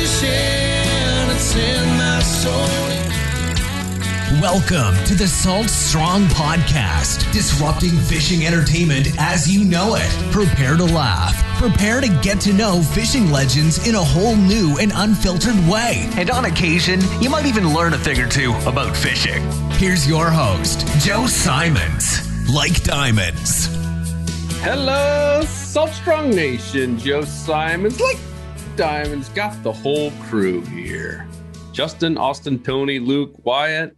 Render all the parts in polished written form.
fishing, it's in my soul. Welcome to the Salt Strong Podcast, disrupting fishing entertainment as you know it. Prepare to laugh. Prepare to get to know fishing legends in a whole new and unfiltered way. And on occasion, you might even learn a thing or two about fishing. Here's your host, Joe Simons. Like diamonds. Hello, Salt Strong Nation. Joe Simons, like diamonds, got the whole crew here. Justin, Austin, Tony, Luke, Wyatt.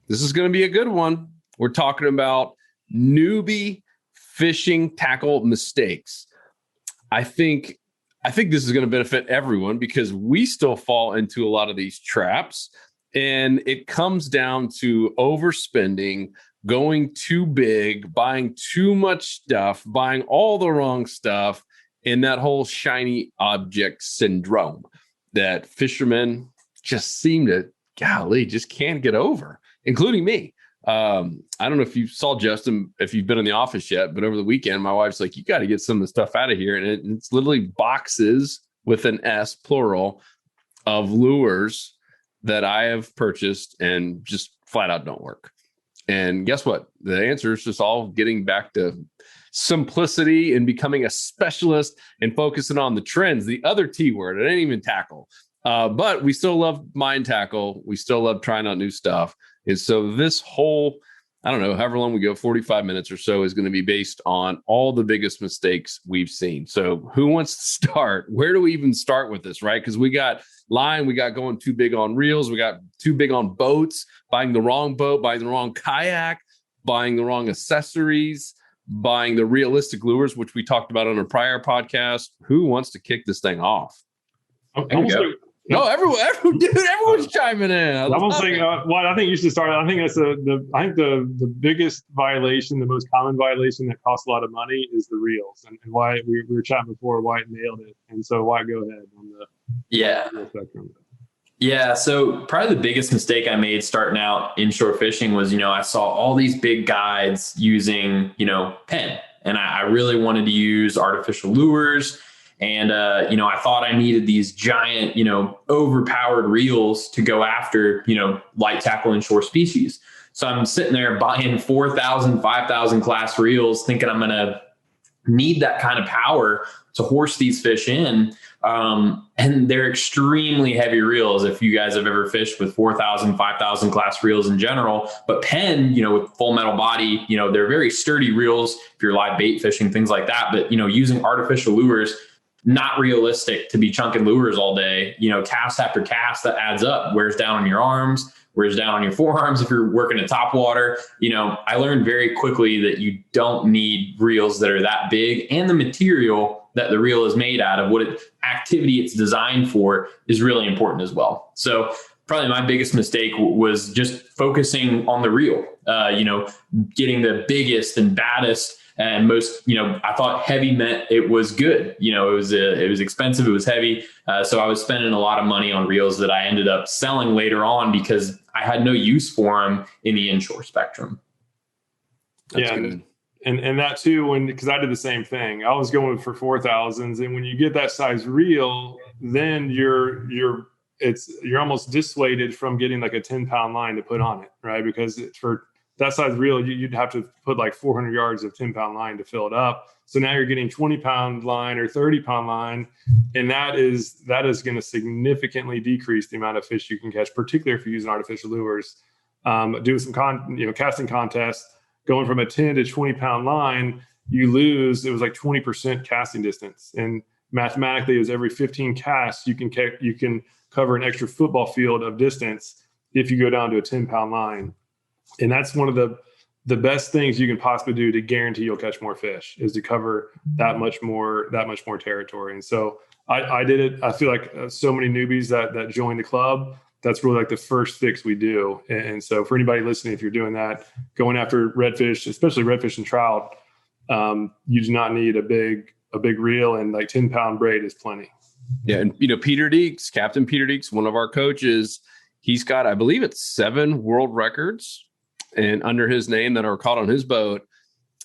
This is going to be a good one. We're talking about newbie fishing tackle mistakes. I think this is going to benefit everyone because we still fall into a lot of these traps, and it comes down to overspending, going too big, buying too much stuff, buying all the wrong stuff, and that whole shiny object syndrome that fishermen just seem to, just can't get over, including me. I don't know if you saw Justin, if you've been in the office yet, but over the weekend, my wife's like, you got to get some of the stuff out of here. And it's literally boxes with an S, plural, of lures that I have purchased and just flat out don't work. And guess what? The answer is just all getting back to simplicity and becoming a specialist and focusing on the trends. The other T word, it ain't even tackle. But we still love mind tackle. We still love trying out new stuff. And so this whole, I don't know, however long we go, 45 minutes or so, is going to be based on all the biggest mistakes we've seen. So who wants to start? Where do we even start with this, right? Because we got line, we got going too big on reels, we got too big on boats, buying the wrong boat, buying the wrong kayak, buying the wrong accessories, buying the realistic lures, which we talked about on a prior podcast. Who wants to kick this thing off? No, everyone's chiming in. I'm almost saying, I think you should start. I think that's the biggest violation, the most common violation that costs a lot of money is the reels. And Wyatt, we were chatting before, Wyatt nailed it. And so Wyatt, go ahead on the spectrum. Yeah. So probably the biggest mistake I made starting out inshore fishing was, I saw all these big guides using, pen, and I really wanted to use artificial lures. And, I thought I needed these giant, overpowered reels to go after, light tackle inshore species. So I'm sitting there buying 4,000, 5,000 class reels, thinking I'm going to need that kind of power to horse these fish in. And they're extremely heavy reels. If you guys have ever fished with 4,000, 5,000 class reels in general, but Penn, with full metal body, they're very sturdy reels if you're live bait fishing, things like that. But, using artificial lures, not realistic to be chunking lures all day, cast after cast, that adds up, wears down on your arms, wears down on your forearms. If you're working at top water, I learned very quickly that you don't need reels that are that big, and the material that the reel is made out of, activity it's designed for, is really important as well. So probably my biggest mistake was just focusing on the reel, getting the biggest and baddest and most, I thought heavy meant it was good. It was expensive. It was heavy. So I was spending a lot of money on reels that I ended up selling later on because I had no use for them in the inshore spectrum. That's good. And that too, because I did the same thing. I was going for 4,000s, and when you get that size reel, then you're almost dissuaded from getting like a 10-pound line to put on it, right? Because for that size reel, you'd have to put like 400 yards of 10-pound line to fill it up. So now you're getting 20-pound line or 30-pound line, and that is going to significantly decrease the amount of fish you can catch, particularly if you're using artificial lures. Do some casting contests, going from a 10 to 20-pound line, you lose. It was like 20% casting distance, and mathematically, it was every 15 casts you can cover an extra football field of distance if you go down to a 10-pound line. And that's one of the best things you can possibly do to guarantee you'll catch more fish, is to cover that much more territory. And so I did it. I feel like so many newbies that join the club, that's really like the first fix we do. And so for anybody listening, if you're doing that, going after redfish, especially redfish and trout, you do not need a big reel, and like 10-pound braid is plenty. Yeah. And, Peter Deeks, Captain Peter Deeks, one of our coaches, he's got, I believe it's 7 world records and under his name that are caught on his boat.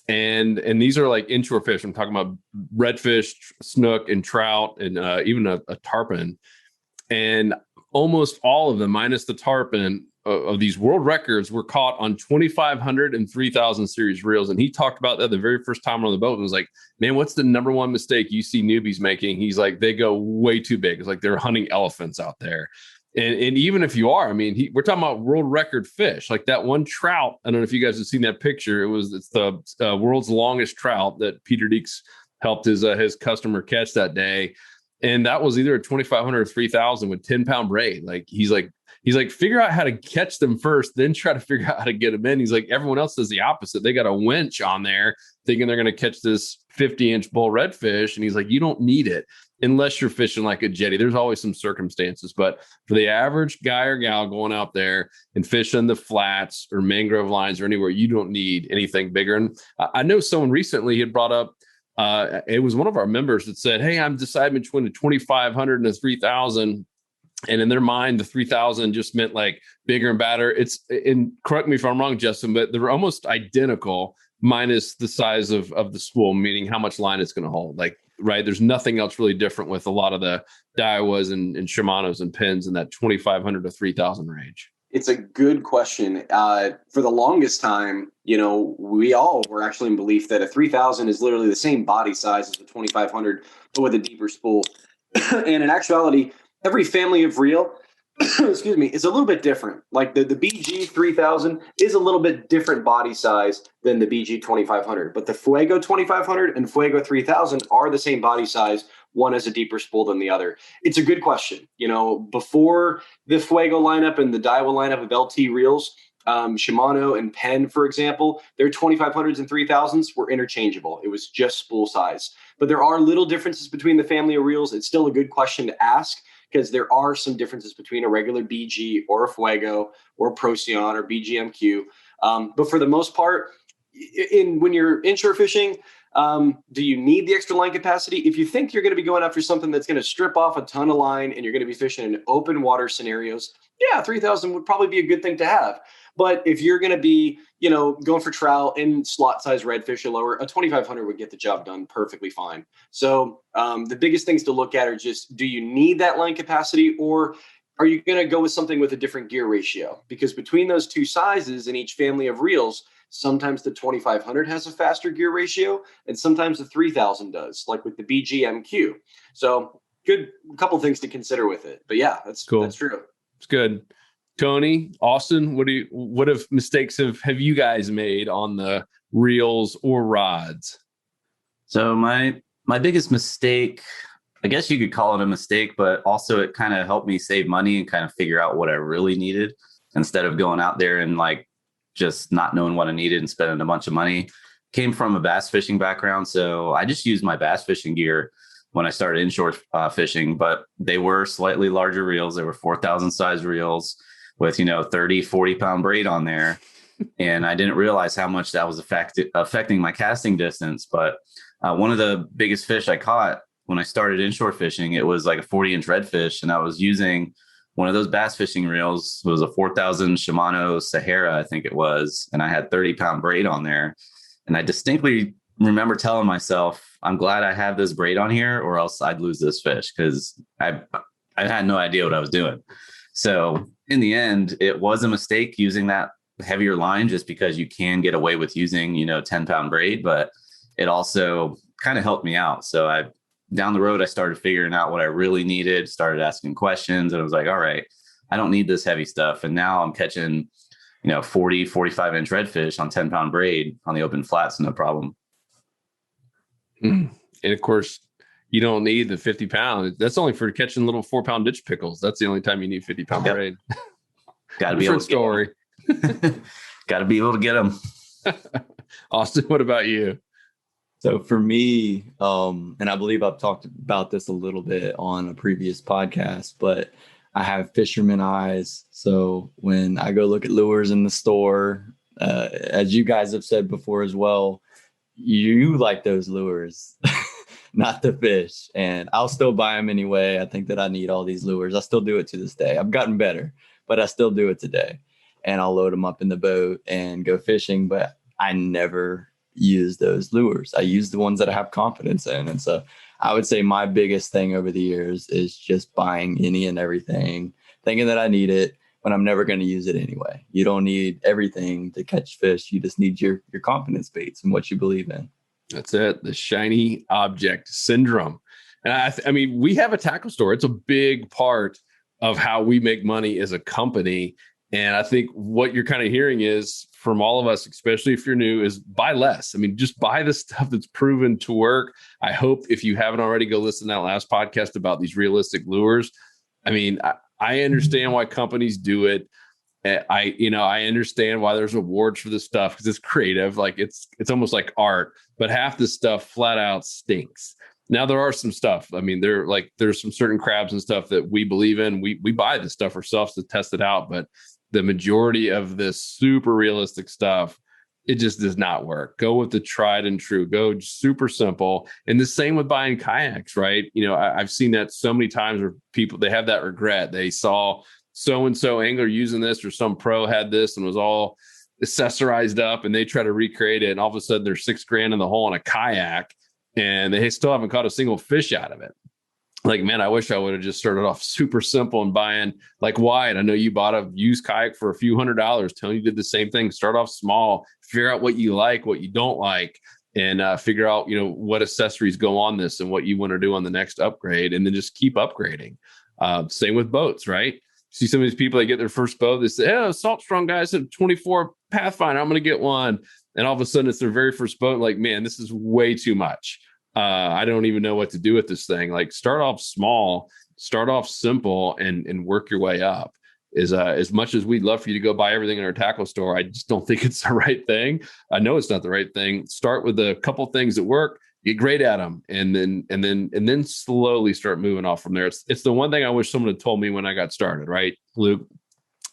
And these are like inshore fish. I'm talking about redfish, snook, and trout, and even a tarpon. And almost all of them, minus the tarpon, of these world records were caught on 2,500 and 3,000 series reels. And he talked about that the very first time on the boat and was like, man, what's the number one mistake you see newbies making? He's like, they go way too big. It's like they're hunting elephants out there. And even if you are, I mean, we're talking about world record fish, like that one trout. I don't know if you guys have seen that picture. It's the world's longest trout that Peter Deeks helped his customer catch that day. And that was either a 2,500 or 3,000 with 10-pound braid. Like, he's like, figure out how to catch them first, then try to figure out how to get them in. He's like, everyone else does the opposite. They got a winch on there thinking they're going to catch this 50-inch bull redfish. And he's like, you don't need it unless you're fishing like a jetty. There's always some circumstances, but for the average guy or gal going out there and fishing the flats or mangrove lines or anywhere, you don't need anything bigger. And I know someone recently had brought up, it was one of our members that said, hey, I'm deciding between a 2,500 and a 3,000. And in their mind, the 3,000 just meant like bigger and badder. And correct me if I'm wrong, Justin, but they were almost identical minus the size of the spool, meaning how much line it's going to hold. Like, right. There's nothing else really different with a lot of the Daiwas and Shimanos and pins in that 2,500 to 3,000 range. It's a good question. For the longest time, we all were actually in belief that a 3,000 is literally the same body size as the 2,500, but with a deeper spool. And in actuality, every family of reel, excuse me, is a little bit different. Like the BG 3000 is a little bit different body size than the BG 2500, but the Fuego 2500 and Fuego 3000 are the same body size. One has a deeper spool than the other. It's a good question. Before the Fuego lineup and the Daiwa lineup of LT reels, Shimano and Penn, for example, their 2500s and 3000s were interchangeable. It was just spool size. But there are little differences between the family of reels. It's still a good question to ask, because there are some differences between a regular BG or a Fuego or a Procyon or BGMQ. But for the most part, when you're inshore fishing, do you need the extra line capacity? If you think you're going to be going after something that's going to strip off a ton of line and you're going to be fishing in open water scenarios, yeah, 3,000 would probably be a good thing to have. But if you're going to be, going for trout and slot size redfish or lower, a 2,500 would get the job done perfectly fine. So the biggest things to look at are just, do you need that line capacity, or are you going to go with something with a different gear ratio? Because between those two sizes in each family of reels, sometimes the 2,500 has a faster gear ratio and sometimes the 3,000 does, like with the BGMQ. So good couple things to consider with it. But yeah, that's cool. That's true. It's good. Tony, Austin, what mistakes have you guys made on the reels or rods? So my biggest mistake, I guess you could call it a mistake, but also it kind of helped me save money and kind of figure out what I really needed instead of going out there and like just not knowing what I needed and spending a bunch of money. Came from a bass fishing background, so I just used my bass fishing gear when I started inshore fishing, but they were slightly larger reels. They were 4,000 size reels with, 30, 40 pound braid on there. And I didn't realize how much that was affecting my casting distance. But one of the biggest fish I caught when I started inshore fishing, it was like a 40-inch redfish. And I was using one of those bass fishing reels. It was a 4,000 Shimano Sahara, I think it was. And I had 30 pound braid on there. And I distinctly remember telling myself, I'm glad I have this braid on here or else I'd lose this fish, because I had no idea what I was doing. So in the end, it was a mistake using that heavier line just because you can get away with using, 10 pound braid, but it also kind of helped me out. So down the road, I started figuring out what I really needed, started asking questions, and I was like, all right, I don't need this heavy stuff. And now I'm catching, 40, 45 inch redfish on 10 pound braid on the open flats, no problem. And of course, you don't need the 50 pound. That's only for catching little 4 pound ditch pickles. That's the only time you need 50 pound braid. Got to be able to story. Got to be able to get them. Austin, what about you? So for me, and I believe I've talked about this a little bit on a previous podcast, but I have fisherman eyes. So when I go look at lures in the store, as you guys have said before as well, you like those lures, not the fish. And I'll still buy them anyway. I think that I need all these lures. I still do it to this day. I've gotten better, but I still do it today. And I'll load them up in the boat and go fishing. But I never use those lures. I use the ones that I have confidence in. And so I would say my biggest thing over the years is just buying any and everything, thinking that I need it when I'm never going to use it anyway. You don't need everything to catch fish. You just need your confidence baits and what you believe in. That's it. The shiny object syndrome. And I mean, we have a tackle store. It's a big part of how we make money as a company. And I think what you're kind of hearing is from all of us, especially if you're new, is buy less. I mean, just buy the stuff that's proven to work. I hope if you haven't already, go listen to that last podcast about these realistic lures. I mean, I understand why companies do it. I understand why there's awards for this stuff because it's creative. Like it's almost like art, but half this stuff flat out stinks. Now there are some stuff. I mean, there's some certain crabs and stuff that we believe in. We buy this stuff ourselves to test it out, but the majority of this super realistic stuff, it just does not work. Go with the tried and true. Go super simple. And the same with buying kayaks, right? I've seen that so many times where people, they have that regret. They saw so-and-so angler using this, or some pro had this and was all accessorized up, and they try to recreate it. And all of a sudden there's $6,000 in the hole in a kayak, and they still haven't caught a single fish out of it. Like, man, I wish I would have just started off super simple and buying, like Wyatt. I know you bought a used kayak for a few $100s. Tony did the same thing. Start off small, figure out what you like, what you don't like, and figure out, what accessories go on this and what you want to do on the next upgrade, and then just keep upgrading. Same with boats, right? See some of these people, they get their first boat. They say, "Oh, Salt Strong guys at 24 Pathfinder, I'm going to get one." And all of a sudden it's their very first boat. Like, man, this is way too much. I don't even know what to do with this thing. Like, start off small, start off simple, and work your way up. As much as we'd love for you to go buy everything in our tackle store, I just don't think it's the right thing. I know it's not the right thing. Start with a couple things that work, get great at them, and then slowly start moving off from there. It's the one thing I wish someone had told me when I got started, right, Luke?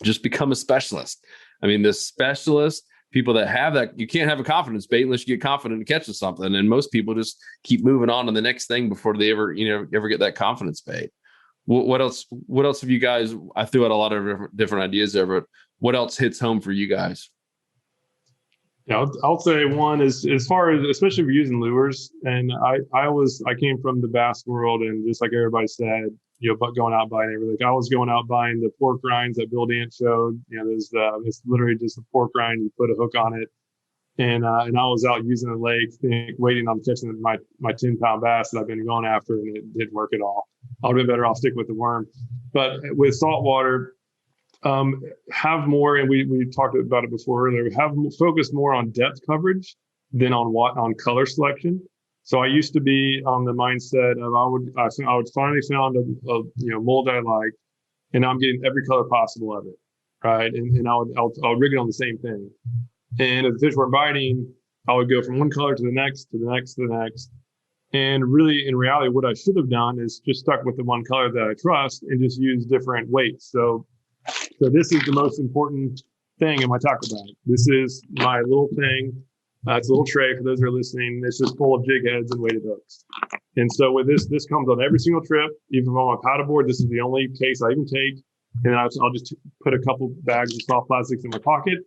Just become a specialist. I mean, the specialist, people that have that, you can't have a confidence bait unless you get confident in catching something. And most people just keep moving on to the next thing before they ever get that confidence bait. What else have you guys, I threw out a lot of different ideas there, but what else hits home for you guys? Yeah, I'll say one is, as far as, especially if you're using lures, and I came from the bass world, and just like everybody said, but going out buying everything. I was going out buying the pork rinds that Bill Dant showed. It's literally just a pork rind. You put a hook on it, and I was out using the lake, waiting on catching my 10-pound bass that I've been going after, and it didn't work at all. I would have been better off sticking with the worm. But with saltwater, have more, and we talked about it before earlier, focus more on depth coverage than on color selection. So I used to be on the mindset of I would finally found a mold I liked, and I'm getting every color possible of it, right? And I'll rig it on the same thing. And if the fish weren't biting, I would go from one color to the next, to the next, to the next. And really, in reality, what I should have done is just stuck with the one color that I trust and just use different weights. So this is the most important thing in my tackle bag. This is my little thing. It's a little tray for those who are listening. It's just full of jig heads and weighted hooks. And so with this comes on every single trip. Even on my paddleboard, this is the only case I even take. And I'll just put a couple bags of soft plastics in my pocket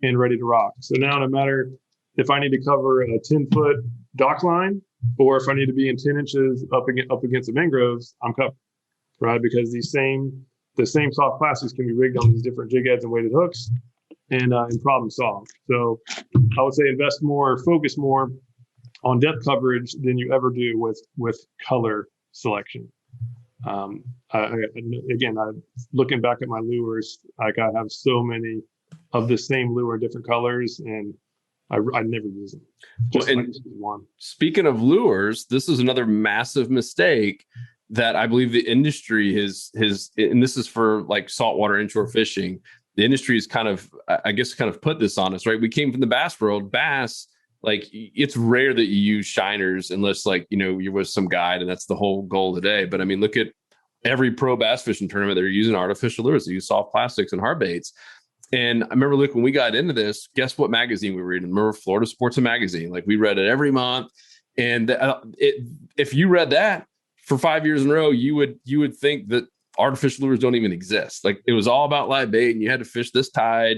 and ready to rock. So now, no matter if I need to cover a 10-foot dock line, or if I need to be in 10 inches up against the mangroves, I'm covered, right? Because the same soft plastics can be rigged on these different jig heads and weighted hooks, and problem solved. So I would say invest more, focus more on depth coverage than you ever do with color selection. Again, looking back at my lures, like I have so many of the same lure in different colors, and I never use them. Just one. Speaking of lures, this is another massive mistake that I believe the industry has, and this is for like saltwater inshore fishing. The industry is kind of put this on us, right? We came from the bass world. Bass, like, it's rare that you use shiners unless, like, you're with some guide, and that's the whole goal today. But I mean, look at every pro bass fishing tournament. They're using artificial lures. They use soft plastics and hard baits. And I remember, look, when we got into this, guess what magazine we were reading? Remember Florida Sports Magazine? Like, we read it every month. And if you read that for 5 years in a row, you would think that artificial lures don't even exist. Like, it was all about live bait, and you had to fish this tide.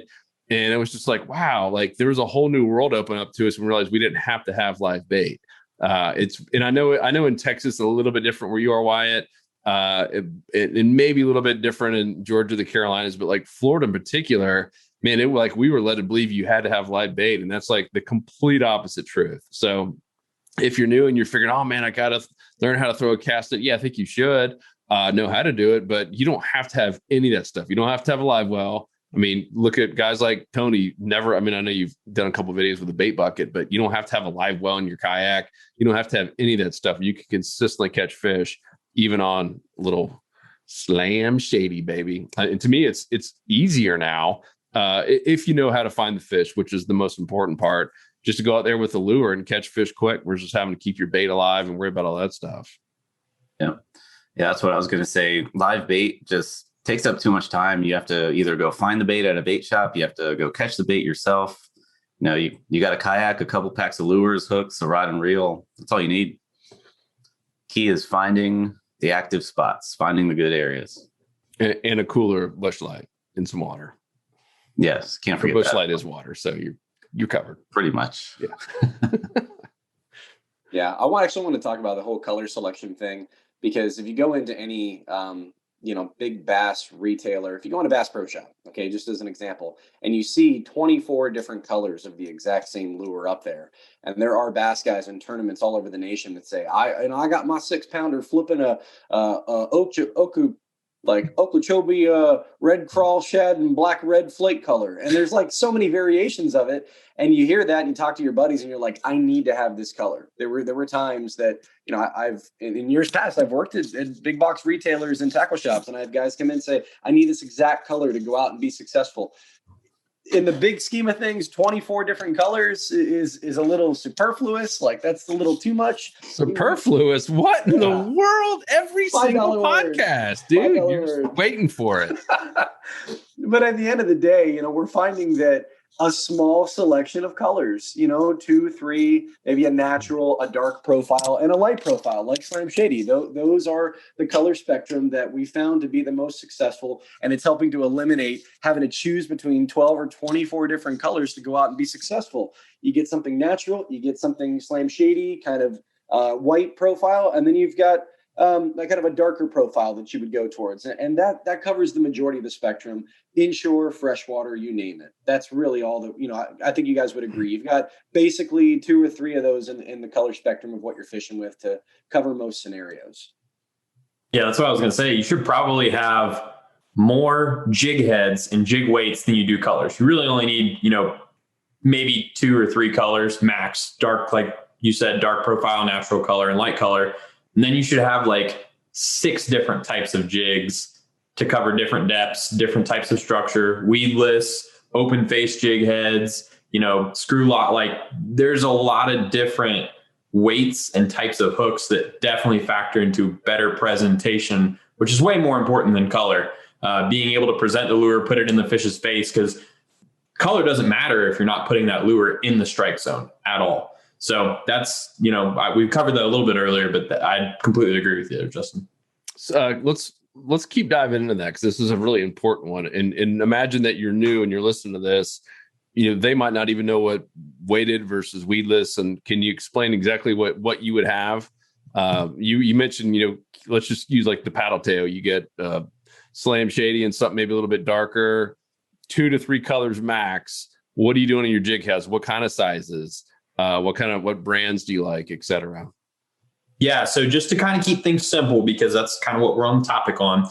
And it was just like, wow, like there was a whole new world open up to us, and we realized we didn't have to have live bait. And I know in Texas, a little bit different where you are, Wyatt. It may be a little bit different in Georgia, the Carolinas, but like Florida in particular, man, we were led to believe you had to have live bait. And that's like the complete opposite truth. So if you're new and you're figuring, oh man, I got to learn how to throw a cast net. Yeah, I think you should know how to do it, but you don't have to have any of that stuff. You don't have to have a live well. I mean, look at guys like Tony. I know you've done a couple of videos with a bait bucket, but you don't have to have a live well in your kayak. You don't have to have any of that stuff. You can consistently catch fish, even on little slam shady, baby. And to me, it's easier now if you know how to find the fish, which is the most important part. Just to go out there with a lure and catch fish quick versus having to keep your bait alive and worry about all that stuff. Yeah, that's what I was going to say. Live bait just takes up too much time. You have to either go find the bait at a bait shop. You have to go catch the bait yourself. You got a kayak, a couple packs of lures, hooks, a rod and reel. That's all you need. Key is finding the active spots, finding the good areas. And a cooler bush light and some water. Yes, can't forget bush that. light is water, so you're covered. Pretty much. Yeah. Yeah, I actually want to talk about the whole color selection thing, because if you go into any big bass retailer, if you go into Bass Pro Shop, okay, just as an example, and you see 24 different colors of the exact same lure up there, and there are bass guys in tournaments all over the nation that say, I got my 6-pounder flipping a Okeechobee red crawl shad and black red flake color, and there's like so many variations of it. And you hear that and you talk to your buddies and you're like, I need to have this color. There were times that, I've in years past, I've worked at big box retailers and tackle shops, and I have guys come in and say, I need this exact color to go out and be successful. In the big scheme of things, 24 different colors is a little superfluous. Like, that's a little too much. Superfluous? What in the world? Every single podcast, dude. You're just waiting for it. But at the end of the day, we're finding that a small selection of colors, 2, 3, maybe a natural, a dark profile, and a light profile, like Slam Shady. Those are the color spectrum that we found to be the most successful, and it's helping to eliminate having to choose between 12 or 24 different colors to go out and be successful. You get something natural, you get something Slam Shady, kind of white profile, and then you've got like kind of a darker profile that you would go towards. And that covers the majority of the spectrum, inshore, freshwater, you name it. That's really all that, I think you guys would agree. You've got basically 2 or 3 of those in the color spectrum of what you're fishing with to cover most scenarios. Yeah, that's what I was going to say. You should probably have more jig heads and jig weights than you do colors. You really only need, maybe 2 or 3 colors max. Dark, like you said, dark profile, natural color, and light color. And then you should have like 6 different types of jigs to cover different depths, different types of structure, weedless, open face jig heads, screw lock. Like, there's a lot of different weights and types of hooks that definitely factor into better presentation, which is way more important than color. Being able to present the lure, put it in the fish's face, because color doesn't matter if you're not putting that lure in the strike zone at all. So that's, we've covered that a little bit earlier, but I completely agree with you there, Justin. So, let's keep diving into that, because this is a really important one. And imagine that you're new and you're listening to this. They might not even know what weighted versus weedless. And can you explain exactly what you would have? You mentioned, let's just use like the paddle tail. You get Slam Shady and something maybe a little bit darker, 2 to 3 colors max. What are you doing in your jig heads? What kind of sizes? What brands do you like, et cetera? Yeah. So just to kind of keep things simple, because that's kind of what we're on the topic on.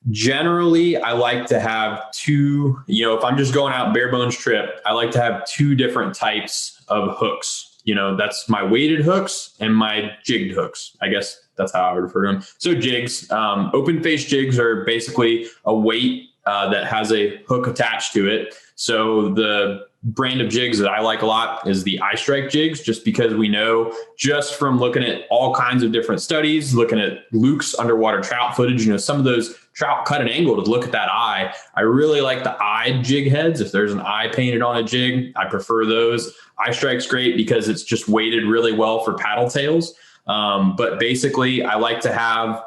Generally, I like to have 2, if I'm just going out bare bones trip, I like to have 2 different types of hooks. That's my weighted hooks and my jigged hooks. I guess that's how I would refer to them. So jigs, open face jigs are basically a weight that has a hook attached to it. So the brand of jigs that I like a lot is the iStrike jigs, just because we know just from looking at all kinds of different studies, looking at Luke's underwater trout footage, some of those trout cut an angle to look at that eye. I really like the eye jig heads. If there's an eye painted on a jig, I prefer those. iStrike's great because it's just weighted really well for paddle tails. But basically I like to have,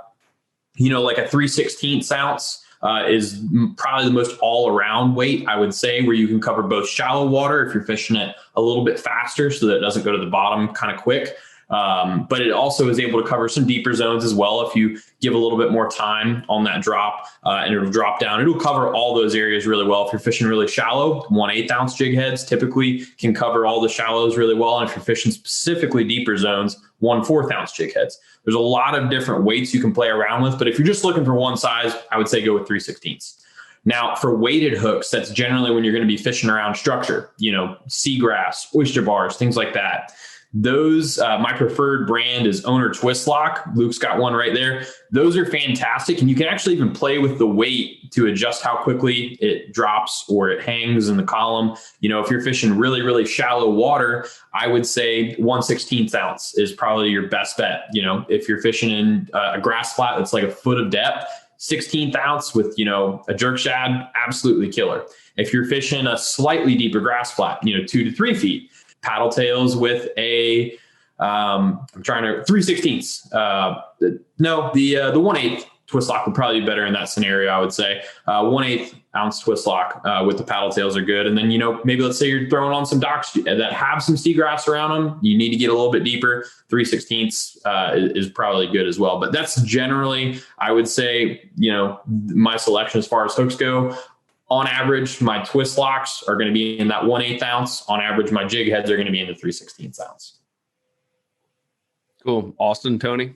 like a 3/16 ounce is probably the most all-around weight, I would say, where you can cover both shallow water if you're fishing it a little bit faster so that it doesn't go to the bottom kind of quick. But it also is able to cover some deeper zones as well. If you give a little bit more time on that drop, and it'll drop down, it'll cover all those areas really well. If you're fishing really shallow, 1/8 ounce jig heads typically can cover all the shallows really well. And if you're fishing specifically deeper zones, 1/4 ounce jig heads. There's a lot of different weights you can play around with, but if you're just looking for one size, I would say go with 3/16. Now, for weighted hooks, that's generally when you're going to be fishing around structure, seagrass, oyster bars, things like that. Those, my preferred brand is Owner Twist Lock. Luke's got one right there. Those are fantastic. And you can actually even play with the weight to adjust how quickly it drops or it hangs in the column. If you're fishing really, really shallow water, I would say 1/16 ounce is probably your best bet. If you're fishing in a grass flat that's like a foot of depth, 16th ounce with, a jerk shad, absolutely killer. If you're fishing a slightly deeper grass flat, 2 to 3 feet, paddle tails with a, 3/16. The 1/8 twist lock would probably be better in that scenario, I would say. 1/8 ounce twist lock with the paddle tails are good. And then, maybe let's say you're throwing on some docks that have some seagrass around them. You need to get a little bit deeper. 3/16 is probably good as well. But that's generally, I would say, my selection as far as hooks go. On average, my twist locks are going to be in that 1/8 ounce. On average, my jig heads are going to be in the 3/16 ounce. Cool. Austin, Tony?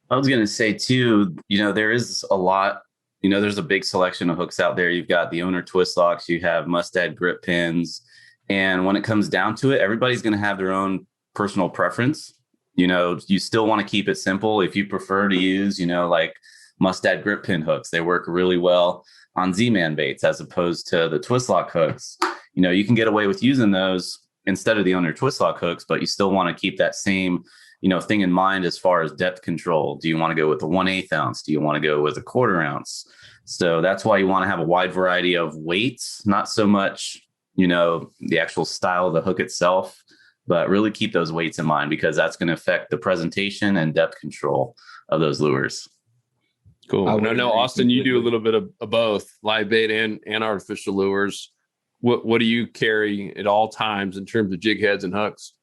I was going to say too, there is a lot, there's a big selection of hooks out there. You've got the Owner Twist Locks, you have Mustad grip pins. And when it comes down to it, everybody's going to have their own personal preference. You still want to keep it simple. If you prefer to use, like Mustad grip pin hooks, they work really well on Z-Man baits as opposed to the twist lock hooks. You can get away with using those instead of the Owner Twist Lock hooks, but you still want to keep that same, thing in mind as far as depth control. Do you want to go with a 1/8 ounce? Do you want to go with a 1/4 ounce? So that's why you want to have a wide variety of weights, not so much, the actual style of the hook itself, but really keep those weights in mind because that's going to affect the presentation and depth control of those lures. Cool. I know, Austin, you do a little bit of both live bait and artificial lures. What do you carry at all times in terms of jig heads and hooks?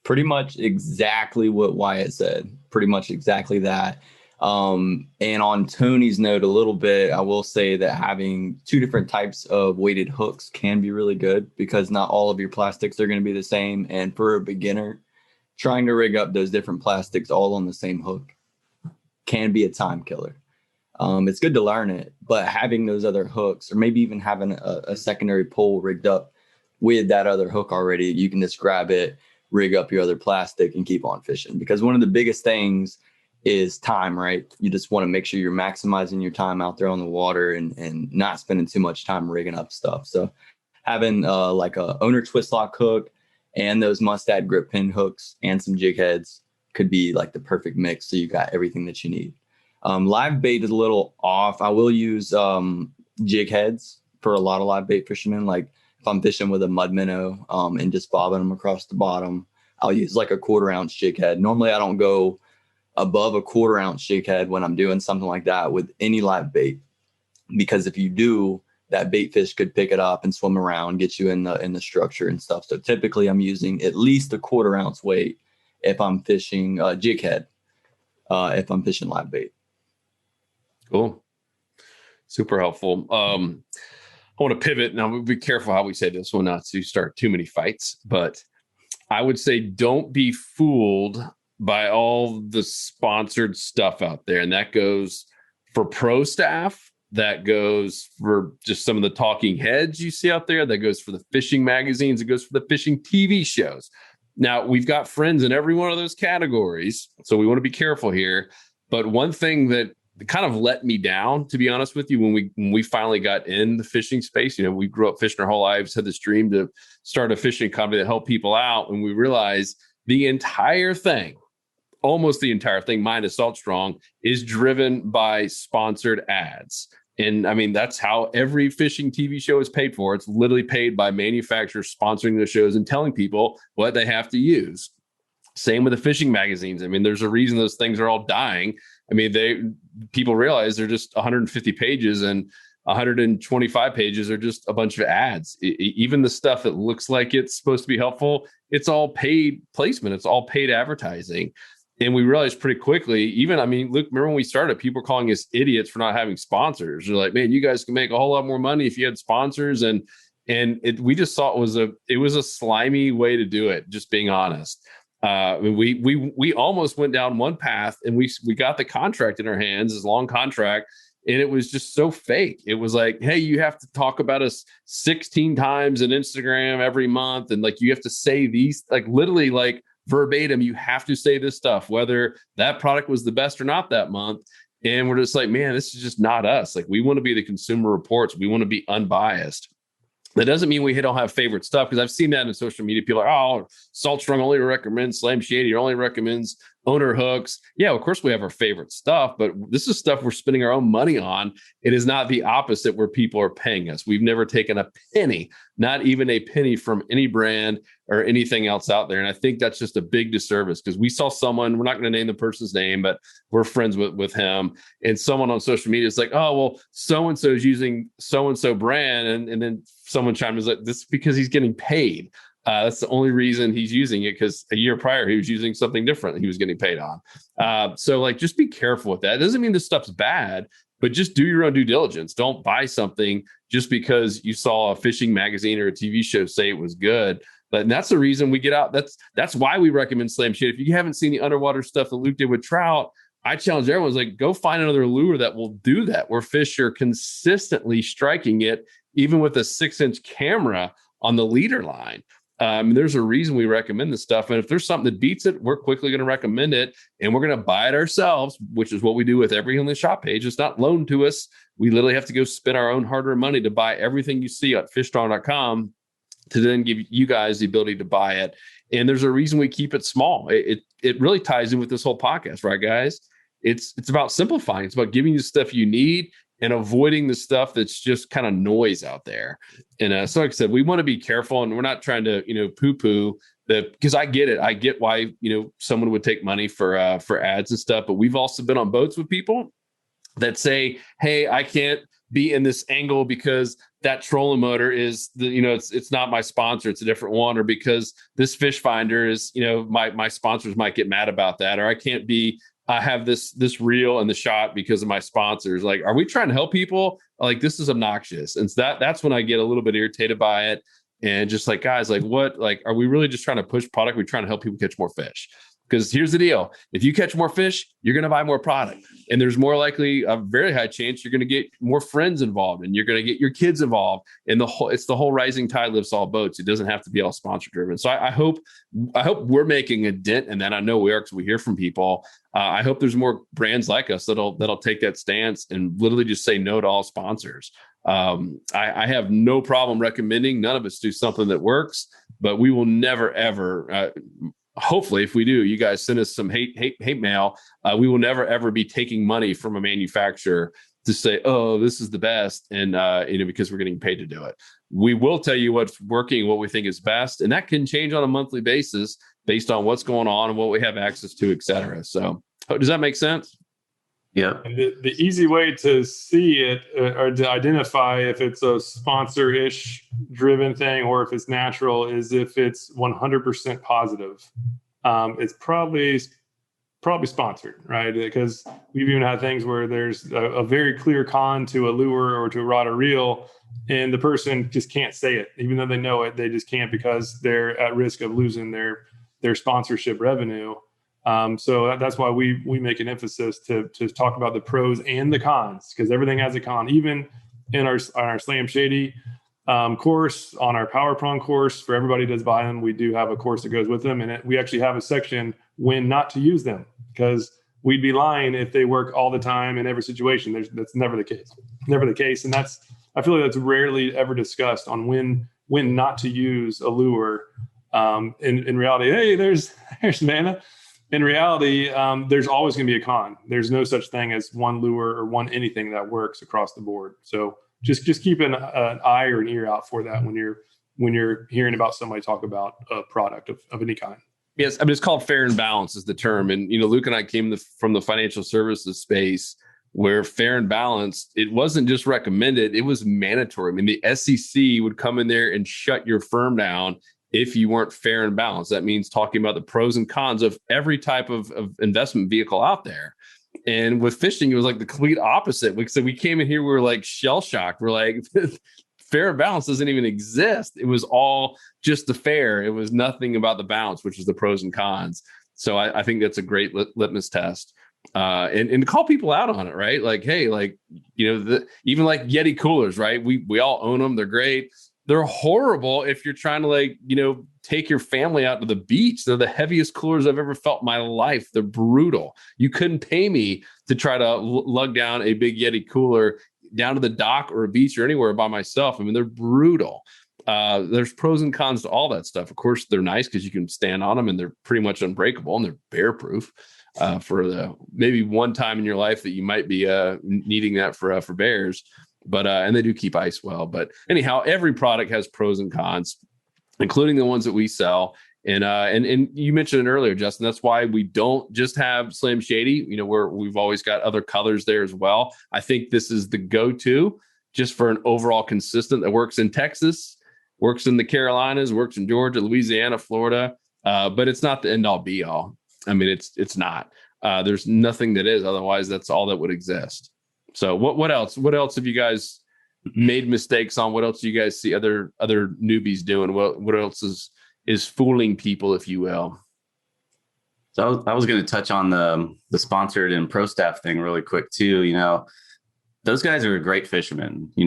Pretty much exactly what Wyatt said. Pretty much exactly that. And on Tony's note a little bit, I will say that having 2 different types of weighted hooks can be really good because not all of your plastics are going to be the same. And for a beginner, trying to rig up those different plastics all on the same hook can be a time killer. It's good to learn it, but having those other hooks or maybe even having a secondary pole rigged up with that other hook already, you can just grab it, rig up your other plastic and keep on fishing. Because one of the biggest things is time, right? You just want to make sure you're maximizing your time out there on the water and not spending too much time rigging up stuff. So having like a Owner Twist Lock hook and those Mustad grip pin hooks and some jig heads could be like the perfect mix. So you got everything that you need. Live bait is a little off. I will use jig heads for a lot of live bait fishermen. Like if I'm fishing with a mud minnow and just bobbing them across the bottom, I'll use like a 1/4 ounce jig head. Normally I don't go above a 1/4 ounce jig head when I'm doing something like that with any live bait, because if you do, that bait fish could pick it up and swim around, get you in the structure and stuff. So typically I'm using at least a 1/4 ounce weight if I'm fishing jig head, if I'm fishing live bait. Cool. Super helpful. I want to pivot. Now, we'll be careful how we say this one, not to start too many fights, but I would say don't be fooled by all the sponsored stuff out there. And that goes for pro staff. That goes for just some of the talking heads you see out there. That goes for the fishing magazines. It goes for the fishing TV shows. Now, we've got friends in every one of those categories, so we want to be careful here. But one thing that kind of let me down, to be honest with you, when we finally got in the fishing space, we grew up fishing our whole lives, had this dream to start a fishing company that helped people out. And we realized the entire thing, almost the entire thing, minus Salt Strong, is driven by sponsored ads. And I mean, that's how every fishing TV show is paid for. It's literally paid by manufacturers sponsoring the shows and telling people what they have to use. Same with the fishing magazines. I mean, there's a reason those things are all dying. I mean, people realize they're just 150 pages and 125 pages are just a bunch of ads. Even the stuff that looks like it's supposed to be helpful, it's all paid placement. It's all paid advertising. And we realized pretty quickly, Luke, remember when we started, people were calling us idiots for not having sponsors. They're like, man, you guys can make a whole lot more money if you had sponsors. We just saw it was a slimy way to do it, just being honest. We almost went down one path, and we got the contract in our hands, this long contract, and it was just so fake. It was like, hey, you have to talk about us 16 times on Instagram every month, and like you have to say these, like literally like verbatim, you have to say this stuff, whether that product was the best or not that month. And we're just like, man, this is just not us. Like, we want to be the Consumer Reports. We want to be unbiased. That doesn't mean we don't have favorite stuff, because I've seen that in social media. People are, oh, Salt Strong only recommends Slam Shady, or only recommends owner hooks. Yeah, of course we have our favorite stuff, but this is stuff we're spending our own money on. It is not the opposite where people are paying us. We've never taken a penny, not even a penny, from any brand or anything else out there. And I think that's just a big disservice, because we saw someone, we're not going to name the person's name, but we're friends with him. And someone on social media is like, oh, well, so-and-so is using so-and-so brand. And then someone chimed in, was like, this is because he's getting paid. That's the only reason he's using it, because a year prior, he was using something different that he was getting paid on. So like, just be careful with that. It doesn't mean this stuff's bad, but just do your own due diligence. Don't buy something just because you saw a fishing magazine or a TV show say it was good. But that's the reason we get out. That's why we recommend Slam Shady. If you haven't seen the underwater stuff that Luke did with trout, I challenge everyone, like, go find another lure that will do that, where fish are consistently striking it, even with a 6-inch camera on the leader line. There's a reason we recommend this stuff. And if there's something that beats it, we're quickly going to recommend it, and we're going to buy it ourselves, which is what we do with everything on the shop page. It's not loaned to us. We literally have to go spend our own hard-earned money to buy everything you see at fishstrong.com to then give you guys the ability to buy it. And there's a reason we keep it small. It really ties in with this whole podcast, right, guys? It's about simplifying. It's about giving you the stuff you need and avoiding the stuff that's just kind of noise out there. And so like I said, we want to be careful, and we're not trying to, poo-poo that, because I get it. I get why, someone would take money for ads and stuff, but we've also been on boats with people that say, hey, I can't be in this angle because that trolling motor is it's not my sponsor, it's a different one, or because this fish finder is, my sponsors might get mad about that, or I have this reel and the shot because of my sponsors. Like, are we trying to help people? Like, this is obnoxious. And so that's when I get a little bit irritated by it. And just like, guys, like, what, like, are we really just trying to push product? We're trying to help people catch more fish. Because here's the deal. If you catch more fish, you're going to buy more product. And there's more likely, a very high chance, you're going to get more friends involved, and you're going to get your kids involved. And it's the whole rising tide lifts all boats. It doesn't have to be all sponsor driven. So I hope we're making a dent in that. I know we are, because we hear from people. I hope there's more brands like us that'll take that stance and literally just say no to all sponsors. I have no problem recommending. None of us do something that works, but we will never, ever, hopefully, if we do, you guys send us some hate mail. We will never, ever be taking money from a manufacturer to say, oh, this is the best. And, because we're getting paid to do it. We will tell you what's working, what we think is best. And that can change on a monthly basis based on what's going on and what we have access to, et cetera. So does that make sense? Yeah. And the easy way to see it or to identify if it's a sponsor-ish driven thing or if it's natural is if it's 100% positive. It's probably sponsored, right? Because we've even had things where there's a very clear con to a lure or to a rod or reel, and the person just can't say it. Even though they know it, they just can't, because they're at risk of losing their sponsorship revenue. So that's why we make an emphasis to talk about the pros and the cons, because everything has a con. Even in our Slam Shady course, on our Power Prong course, for everybody that's buying them, we do have a course that goes with them. And we actually have a section when not to use them, because we'd be lying if they work all the time in every situation. That's never the case. Never the case. And I feel like that's rarely ever discussed on when not to use a lure. In reality, hey, there's Vanna. In reality, there's always going to be a con. There's no such thing as one lure or one anything that works across the board. So just keep an eye or an ear out for that when you're hearing about somebody talk about a product of any kind. Yes, I mean, it's called fair and balance is the term. And Luke and I came from the financial services space. where fair and balanced, it wasn't just recommended, it was mandatory. I mean, the SEC would come in there and shut your firm down if you weren't fair and balanced. That means talking about the pros and cons of every type of investment vehicle out there. And with fishing, it was like the complete opposite. So we came in here, we were like shell shocked. We're like, fair and balance doesn't even exist. It was all just the fair. It was nothing about the balance, which is the pros and cons. So I think that's a great litmus test. And to call people out on it, right? Like, hey, like, even like Yeti coolers, right? We all own them. They're great. They're horrible if you're trying to like, take your family out to the beach. They're the heaviest coolers I've ever felt in my life. They're brutal. You couldn't pay me to try to lug down a big Yeti cooler down to the dock or a beach or anywhere by myself. I mean, they're brutal. There's pros and cons to all that stuff. Of course, they're nice because you can stand on them and they're pretty much unbreakable and they're bear proof. For the maybe one time in your life that you might be needing that for bears, but and they do keep ice well. But anyhow, every product has pros and cons, including the ones that we sell. And you mentioned it earlier, Justin. That's why we don't just have Slam Shady. We've always got other colors there as well. I think this is the go-to just for an overall consistent that works in Texas, works in the Carolinas, works in Georgia, Louisiana, Florida. But it's not the end all be all. I mean, it's not. There's nothing that is. Otherwise, that's all that would exist. So what else? What else have you guys made mistakes on? What else do you guys see other newbies doing? What else is fooling people, if you will? So I was going to touch on the sponsored and pro staff thing really quick too. Those guys are great fishermen. You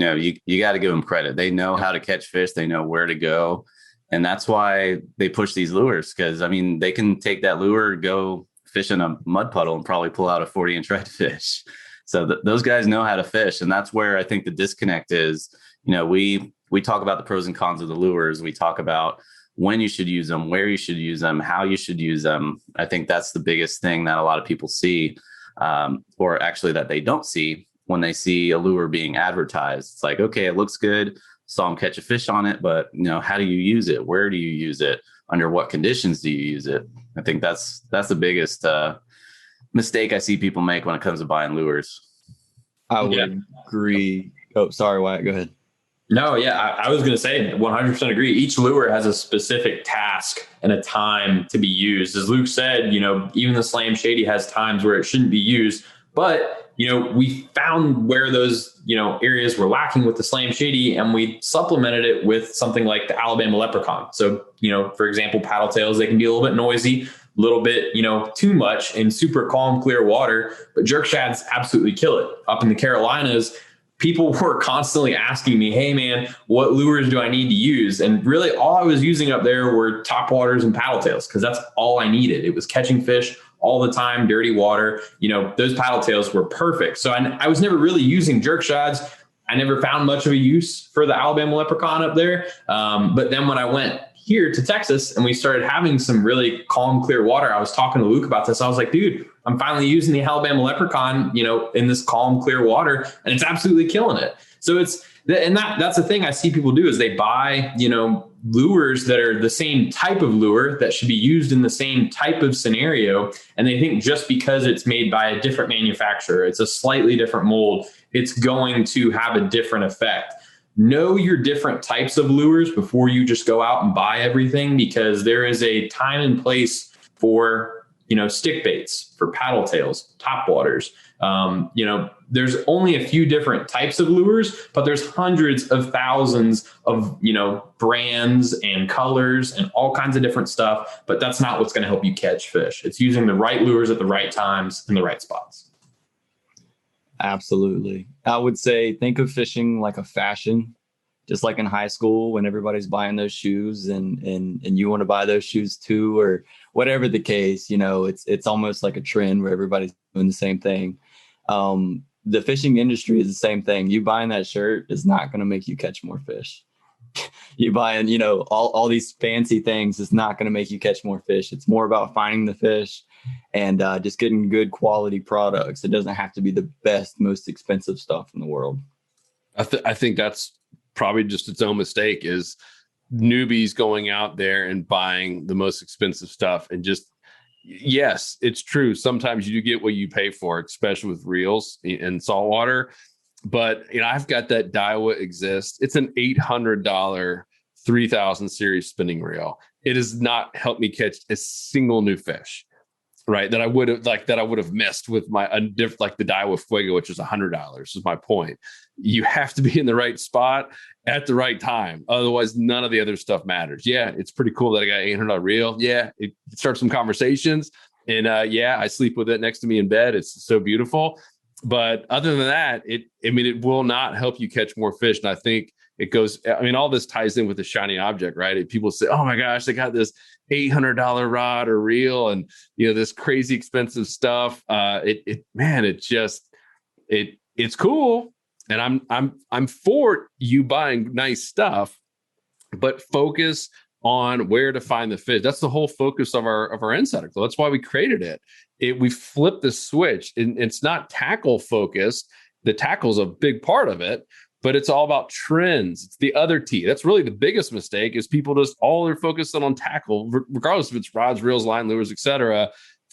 got to give them credit. They know how to catch fish. They know where to go. And that's why they push these lures. Cause I mean, they can take that lure, go fish in a mud puddle and probably pull out a 40-inch redfish. So those guys know how to fish. And that's where I think the disconnect is. We talk about the pros and cons of the lures. We talk about when you should use them, where you should use them, how you should use them. I think that's the biggest thing that a lot of people see, or actually that they don't see when they see a lure being advertised. It's like, okay, it looks good. Saw them catch a fish on it, but how do you use it? Where do you use it? Under what conditions do you use it? I think that's the biggest mistake I see people make when it comes to buying lures. I would agree. Oh, sorry, Wyatt, go ahead. No, yeah, I was going to say 100% agree. Each lure has a specific task and a time to be used. As Luke said, even the Slam Shady has times where it shouldn't be used, but we found where those, areas were lacking with the Slam Shady, and we supplemented it with something like the Alabama Leprechaun. So, for example, paddle tails, they can be a little bit noisy, a little bit, too much in super calm, clear water, but jerk shads absolutely kill it. Up in the Carolinas, people were constantly asking me, hey man, what lures do I need to use? And really all I was using up there were top waters and paddle tails, because that's all I needed. It was catching fish all the time, dirty water. Those paddle tails were perfect. So I was never really using jerk shads. I never found much of a use for the Alabama Leprechaun up there. But then when I went here to Texas and we started having some really calm, clear water, I was talking to Luke about this. I was like, dude, I'm finally using the Alabama Leprechaun, in this calm, clear water, and it's absolutely killing it. So that's the thing I see people do is they buy, lures that are the same type of lure that should be used in the same type of scenario. And they think just because it's made by a different manufacturer, it's a slightly different mold, it's going to have a different effect. Know your different types of lures before you just go out and buy everything, because there is a time and place for, stick baits, for paddle tails, top waters. There's only a few different types of lures, but there's hundreds of thousands of, brands and colors and all kinds of different stuff. But that's not what's going to help you catch fish. It's using the right lures at the right times in the right spots. Absolutely. I would say think of fishing like a fashion, just like in high school when everybody's buying those shoes and you want to buy those shoes too, or whatever the case. It's almost like a trend where everybody's doing the same thing. The fishing industry is the same thing. You buying that shirt is not going to make you catch more fish. You buying, all these fancy things is not going to make you catch more fish. It's more about finding the fish and just getting good quality products. It doesn't have to be the best, most expensive stuff in the world. I think that's probably just its own mistake, is newbies going out there and buying the most expensive stuff and just yes, it's true. Sometimes you do get what you pay for, especially with reels in saltwater. But I've got that Daiwa Exist. It's an $800 3000 series spinning reel. It has not helped me catch a single new fish, right? That I would have missed with my like the Daiwa Fuego, which is $100. Is my point. You have to be in the right spot at the right time. Otherwise, none of the other stuff matters. Yeah, it's pretty cool that I got an $800 reel. Yeah, it starts some conversations. And I sleep with it next to me in bed. It's so beautiful. But other than that, it will not help you catch more fish. And I think it goes, all this ties in with the shiny object, right? People say, oh my gosh, they got this $800 rod or reel and, this crazy expensive stuff. It's cool. And I'm for you buying nice stuff, but focus on where to find the fish. That's the whole focus of our Insider Club. That's why we created it. We flipped the switch, and it's not tackle focused. The tackle's a big part of it, but it's all about trends. It's the other T. That's really the biggest mistake is people just all they're focused on tackle, regardless if it's rods, reels, line, lures, etc.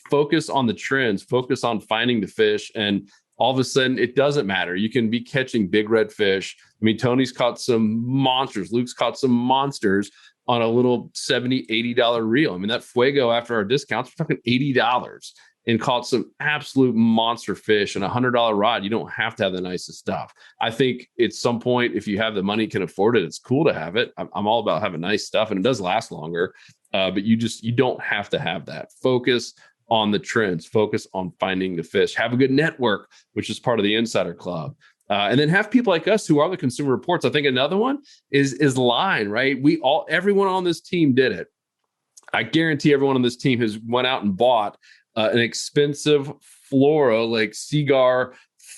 Focus on the trends, focus on finding the fish. And all of a sudden it doesn't matter. You can be catching big red fish. Tony's caught some monsters. Luke's caught some monsters on a little $70, $80 reel. That Fuego after our discounts, we're talking $80 and caught some absolute monster fish and $100 rod. You don't have to have the nicest stuff. I think at some point, if you have the money, can afford it, it's cool to have it. I'm all about having nice stuff and it does last longer. But you don't have to have that. Focus on the trends, focus on finding the fish, have a good network, which is part of the Insider Club. And then have people like us who are the Consumer Reports. I think another one is line, right? Everyone on this team did it. I guarantee everyone on this team has went out and bought an expensive fluoro, like Seagar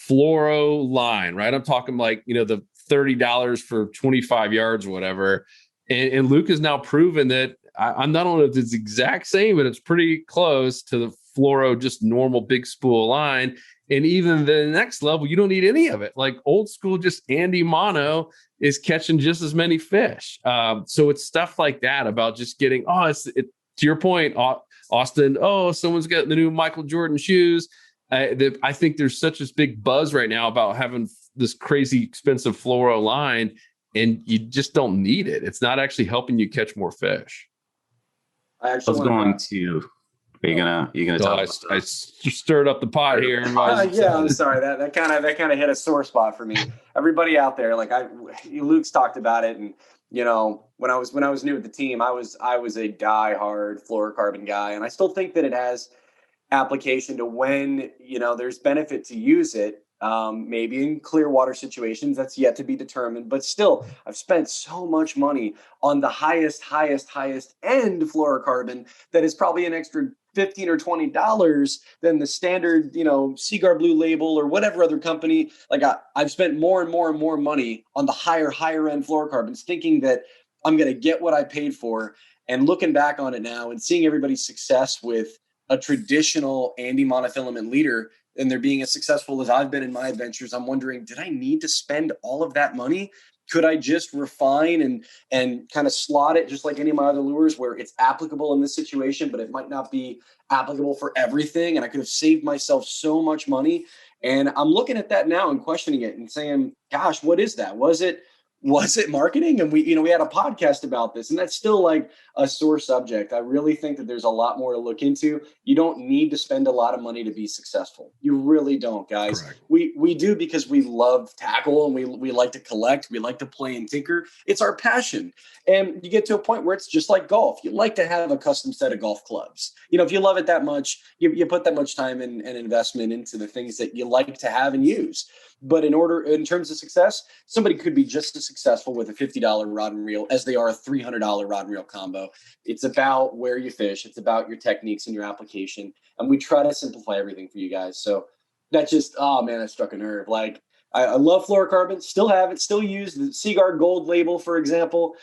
fluoro line, right? I'm talking like, the $30 for 25 yards or whatever. And Luke has now proven that I'm not only if it's exact same, but it's pretty close to the fluoro, just normal big spool line. And even the next level, you don't need any of it. Like old school, just Andy Mono is catching just as many fish. So it's stuff like that about just getting, to your point, Austin, someone's got the new Michael Jordan shoes. I think there's such this big buzz right now about having this crazy expensive fluoro line, and you just don't need it. It's not actually helping you catch more fish. Are you gonna talk? I stirred up the pot here. I'm sorry. That kind of hit a sore spot for me. Everybody out there, Luke's talked about it, and when I was new at the team, I was a diehard fluorocarbon guy, and I still think that it has application to when there's benefit to use it. Maybe in clear water situations, that's yet to be determined. But still, I've spent so much money on the highest end fluorocarbon that is probably an extra $15 or $20 than the standard, Seagar Blue Label or whatever other company. I've spent more and more money on the higher end fluorocarbons, thinking that I'm going to get what I paid for. And looking back on it now and seeing everybody's success with a traditional Andy monofilament leader, and they're being as successful as I've been in my adventures, I'm wondering, did I need to spend all of that money? Could I just refine and kind of slot it just like any of my other lures where it's applicable in this situation, but it might not be applicable for everything? And I could have saved myself so much money. And I'm looking at that now and questioning it and saying, gosh, what is that? Was it marketing? And we had a podcast about this, and that's still like a sore subject. I really think that there's a lot more to look into. You don't need to spend a lot of money to be successful. You really don't, guys. Correct. We do because we love tackle and we like to collect. We like to play and tinker. It's our passion. And you get to a point where it's just like golf. You like to have a custom set of golf clubs. If you love it that much, you put that much time and investment into the things that you like to have and use. But in terms of success, somebody could be just as successful with a $50 rod and reel as they are a $300 rod and reel combo. It's about where you fish. It's about your techniques and your application. And we try to simplify everything for you guys. So that just, that struck a nerve. I love fluorocarbon, still have it, still use the Seagar Gold Label, for example,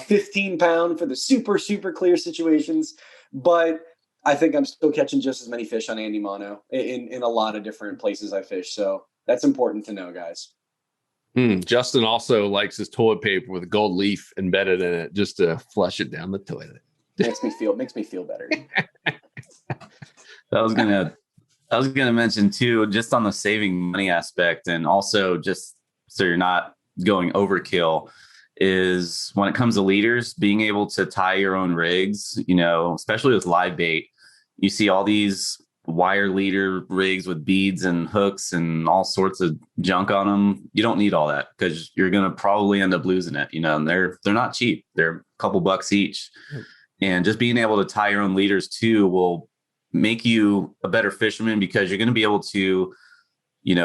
15 pound for the super, super clear situations. But I think I'm still catching just as many fish on Andy Mono in a lot of different places I fish. So that's important to know, guys. Justin also likes his toilet paper with a gold leaf embedded in it just to flush it down the toilet. Makes me feel better. I was gonna mention too, just on the saving money aspect, and also just so you're not going overkill, is when it comes to leaders, being able to tie your own rigs, especially with live bait, you see all these wire leader rigs with beads and hooks and all sorts of junk on them. You don't need all that because you're going to probably end up losing it, and they're not cheap. They're a couple bucks each. And just being able to tie your own leaders too will make you a better fisherman, because you're going to be able to,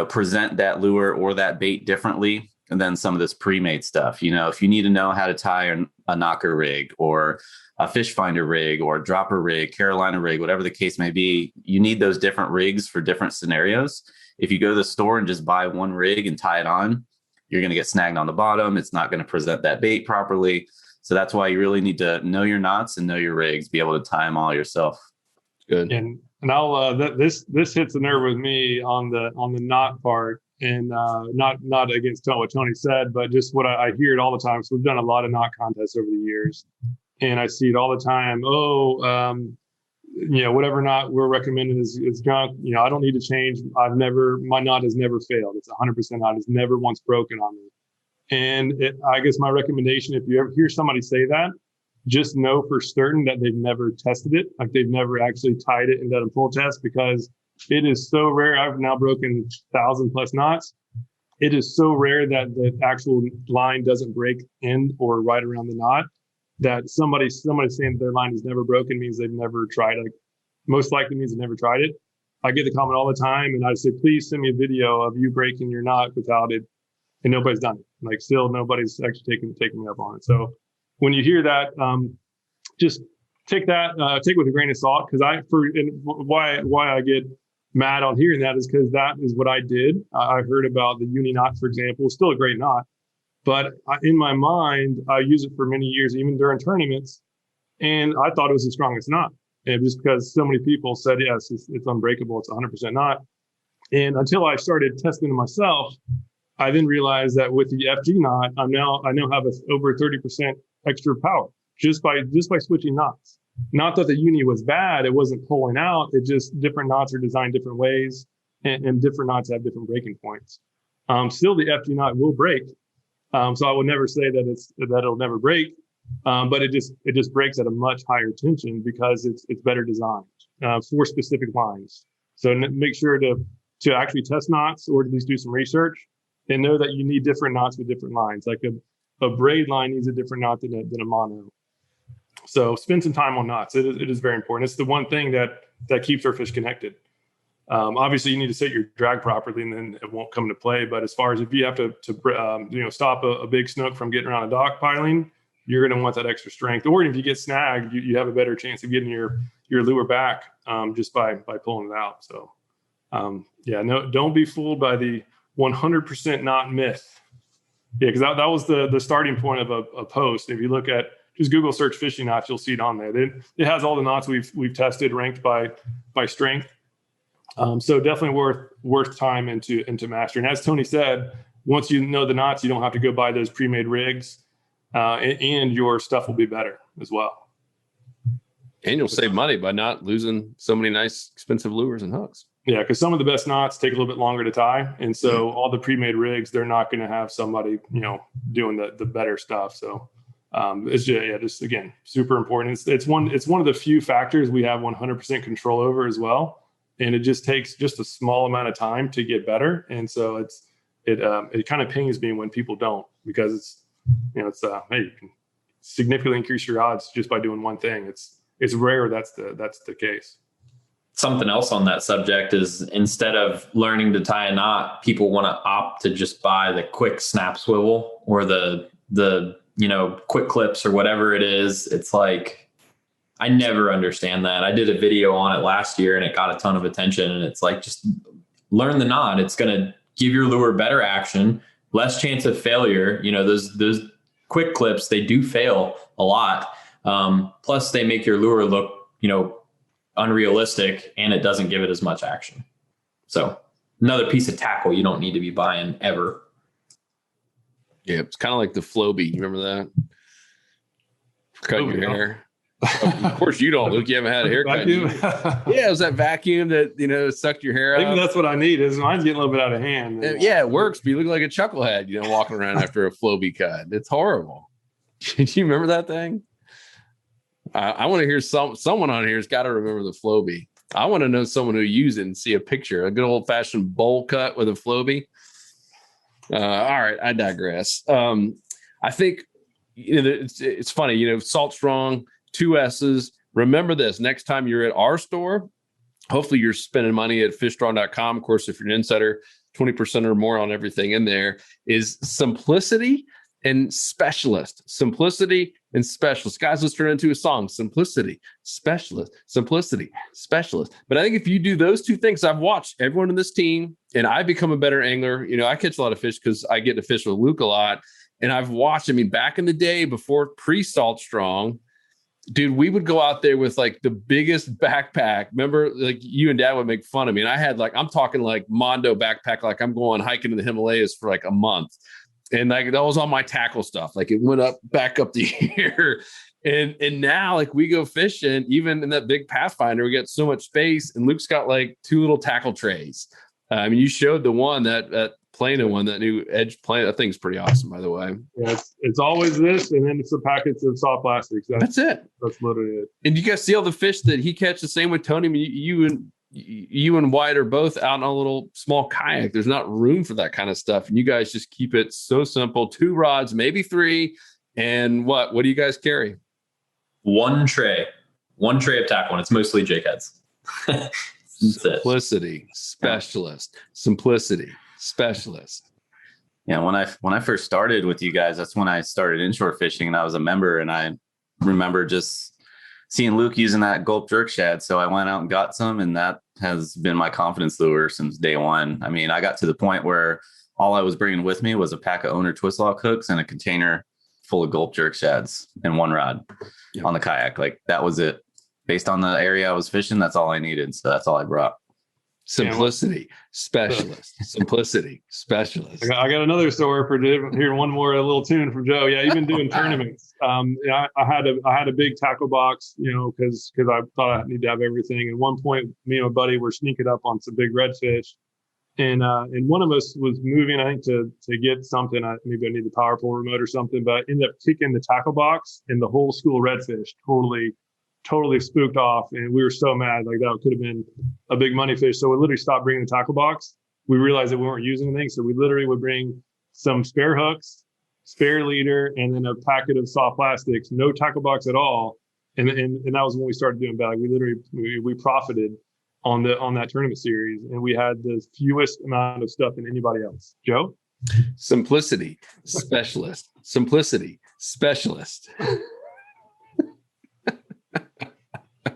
present that lure or that bait differently than some of this pre-made stuff. If you need to know how to tie a knocker rig or a fish finder rig or a dropper rig, Carolina rig, whatever the case may be, you need those different rigs for different scenarios. If you go to the store and just buy one rig and tie it on, you're going to get snagged on the bottom. It's not going to present that bait properly. So that's why you really need to know your knots and know your rigs, be able to tie them all yourself. Good. And I'll this hits a nerve with me on the knot part. And not against what Tony said, but just what I hear it all the time. So we've done a lot of knot contests over the years, and I see it all the time. Whatever knot we're recommending is junk. I don't need to change. My knot has never failed. It's 100% knot. It's never once broken on me. And I guess my recommendation, if you ever hear somebody say that, just know for certain that they've never tested it. Like they've never actually tied it and done a full test, because it is so rare. I've now broken 1,000+ knots. It is so rare that the actual line doesn't break in or right around the knot, that somebody saying their line is never broken means they've never tried it. Most likely means they've never tried it. I get the comment all the time, and I say, please send me a video of you breaking your knot without it. And nobody's done it. Like still nobody's actually taking me up on it. So when you hear that, just take it with a grain of salt. Because why I get mad on hearing that is because that is what I did. I heard about the uni knot, for example. It's still a great knot, but in my mind, I use it for many years, even during tournaments, and I thought it was the strongest knot. And just because so many people said, yes, it's unbreakable, it's 100% knot. And until I started testing it myself, I then realized that with the FG knot, I now have over 30% extra power just by switching knots. Not that the uni was bad, it wasn't pulling out. It just different knots are designed different ways, and different knots have different breaking points. Still, the FG knot will break, so I would never say that it'll never break, but it just breaks at a much higher tension because it's better designed for specific lines. So make sure to actually test knots, or at least do some research, and know that you need different knots with different lines. Like a braid line needs a different knot than a mono. So spend some time on knots. It is very important. It's the one thing that keeps our fish connected. Obviously, you need to set your drag properly, and then it won't come into play. But as far as if you have to stop a big snook from getting around a dock piling, you're going to want that extra strength. Or if you get snagged, you have a better chance of getting your lure back just by pulling it out. So don't be fooled by the 100% knot myth. Yeah, because that was the starting point of a post. If you look at just Google search fishing knots, you'll see it on there. It has all the knots we've tested, ranked by strength. So definitely worth time into mastering. As Tony said, once you know the knots, you don't have to go buy those pre-made rigs, and your stuff will be better as well. And you'll save money by not losing so many nice, expensive lures and hooks. Yeah, because some of the best knots take a little bit longer to tie, and so all the pre-made rigs, they're not going to have somebody doing the better stuff. So it's just again super important. It's one of the few factors we have 100% control over as well, and it just takes just a small amount of time to get better. And so it kind of pains me when people don't, because hey, you can significantly increase your odds just by doing one thing. It's rare that's the case. Something else on that subject is, instead of learning to tie a knot, people want to opt to just buy the quick snap swivel or the quick clips or whatever it is. It's like, I never understand that. I did a video on it last year and it got a ton of attention, and it's like, just learn the knot. It's going to give your lure better action, less chance of failure. Those quick clips, they do fail a lot. Plus they make your lure look, unrealistic, and it doesn't give it as much action. So another piece of tackle you don't need to be buying ever. Yeah, it's kind of like the Floby. You remember that? For cutting your hair. Of course you don't, Luke. You haven't had a haircut. Vacuum? Yeah, it was that vacuum that sucked your hair out. Maybe that's what I need. Is mine's getting a little bit out of hand. Yeah, it works, but you look like a chucklehead, walking around after a Flowbee cut. It's horrible. Do you remember that thing? I want to hear someone on here has got to remember the Flowbee. I want to know someone who used it and see a picture, a good old fashioned bowl cut with a Flowbee. All right, I digress. I think it's funny, Salt Strong, 2 S's. Remember this, next time you're at our store, hopefully you're spending money at fishstrong.com. Of course, if you're an insider, 20% or more on everything in there is simplicity and specialist. Simplicity and specialist. Guys, let's turn it into a song. Simplicity, specialist, simplicity, specialist. But I think if you do those 2 things, I've watched everyone in this team and I become a better angler. I catch a lot of fish because I get to fish with Luke a lot. And I've watched, back in the day before pre-Salt Strong, dude, we would go out there with like the biggest backpack. Remember, like you and Dad would make fun of me. And I had I'm talking like Mondo backpack, like I'm going hiking in the Himalayas for like a month. And like that was all my tackle stuff. Like it went back up to here. And now like we go fishing, even in that big Pathfinder, we got so much space. And Luke's got like 2 little tackle trays. You showed the one that Plano one, that new Edge Plano. That thing's pretty awesome, by the way. Yeah, it's always this, and then it's the packets of soft plastics. That's it. That's literally it. And you guys see all the fish that he catches. Same with Tony. You and Wyatt are both out on a little small kayak. There's not room for that kind of stuff, and you guys just keep it so simple. 2 rods, maybe 3. And what do you guys carry? One tray of tackle, and it's mostly jig heads. Simplicity specialist. Simplicity specialist. Yeah, when I first started with you guys, that's when I started inshore fishing, and I was a member. And I remember just seeing Luke using that gulp jerk shad, so I went out and got some, and that has been my confidence lure since day one. I got to the point where all I was bringing with me was a pack of owner twist lock hooks and a container full of gulp jerk shads and 1 rod on the kayak. Like that was it. Based on the area I was fishing, that's all I needed. So that's all I brought. Simplicity specialist. Simplicity specialist. I got another story for here. One more, a little tune from Joe. Yeah, even doing tournaments. I had a big tackle box, because I thought I need to have everything. At one point, me and my buddy were sneaking up on some big redfish, and one of us was moving, I think, to get something. Maybe I need the power pole remote or something, but I ended up kicking the tackle box, and the whole school of redfish totally spooked off, and we were so mad. Like that could have been a big money fish. So we literally stopped bringing the tackle box. We realized that we weren't using anything, so we literally would bring some spare hooks, spare leader, and then a packet of soft plastics. No tackle box at all. And that was when we started doing bad. We literally we profited on that tournament series, and we had the fewest amount of stuff than anybody else. Joe? Simplicity specialist. Simplicity specialist.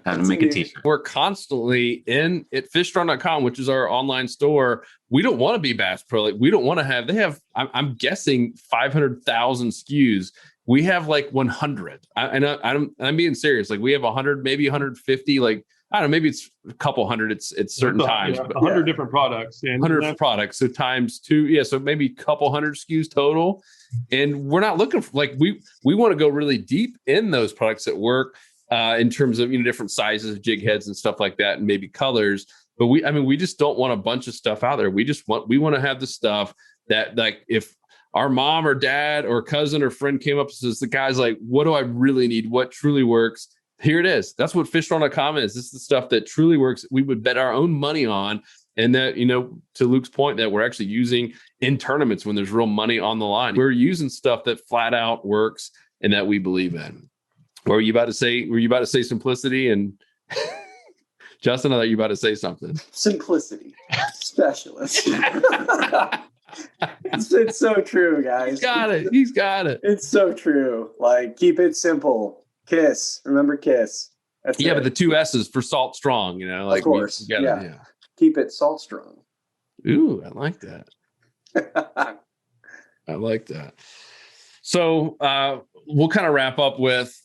How to make a t-shirt. We're constantly at fishstrong.com, which is our online store. We don't want to be Bass Pro. Like we don't want to have. They have. I'm guessing 500,000 SKUs. We have like 100. I'm being serious. Like we have 100, maybe 150. Like I don't know. Maybe it's a couple hundred. It's certain times. Yeah, 100 different products. 100 products. So times 2. Yeah. So maybe a couple hundred SKUs total. And we're not looking for we want to go really deep in those products that work. In terms of different sizes of jig heads and stuff like that, and maybe colors, but we just don't want a bunch of stuff out there. We want to have the stuff that, like, if our mom or dad or cousin or friend came up and says, the guy's like, what do I really need? What truly works? Here it is. That's what fishstrong.com is. This is the stuff that truly works. We would bet our own money on, and that to Luke's point, that we're actually using in tournaments when there's real money on the line. We're using stuff that flat out works and that we believe in. What were you about to say? Were you about to say simplicity? And Justin, I thought you were about to say something. Simplicity specialist. It's so true, guys. He's got it. It's so true. Like, keep it simple. KISS. Remember KISS. That's it. But the 2 S's for Salt Strong, like, of course. Yeah. Keep it salt strong. Ooh, I like that. I like that. So we'll kind of wrap up with,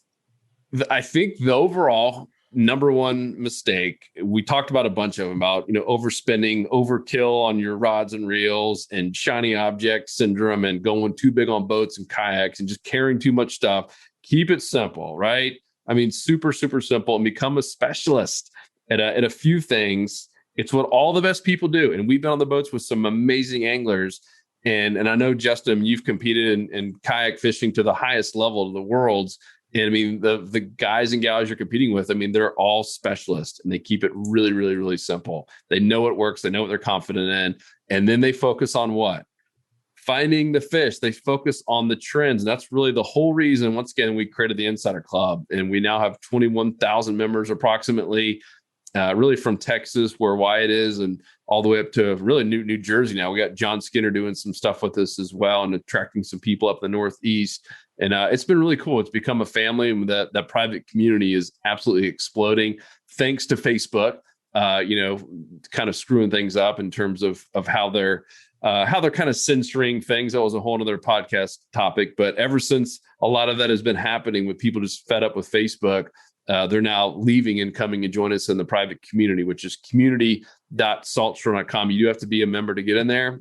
I think the overall number one mistake, we talked about a bunch of them, about, overspending, overkill on your rods and reels, and shiny object syndrome, and going too big on boats and kayaks and just carrying too much stuff. Keep it simple, right? I mean, super, super simple, and become a specialist at a few things. It's what all the best people do. And we've been on the boats with some amazing anglers. And I know, Justin, you've competed in kayak fishing to the highest level of the world's. And I mean, the guys and gals you're competing with, I mean, they're all specialists, and they keep it really, really, really simple. They know what works. They know what they're confident in. And then they focus on what? Finding the fish. They focus on the trends. And that's really the whole reason, once again, we created the Insider Club. And we now have 21,000 members approximately, really from Texas, where Wyatt is, and all the way up to really New Jersey now. We got John Skinner doing some stuff with us as well, and attracting some people up the Northeast. And it's been really cool. It's become a family, and that private community is absolutely exploding thanks to Facebook, kind of screwing things up in terms of how they're kind of censoring things. That was a whole other podcast topic. But ever since a lot of that has been happening with people just fed up with Facebook, they're now leaving and coming and join us in the private community, which is community.saltstrong.com. You do have to be a member to get in there.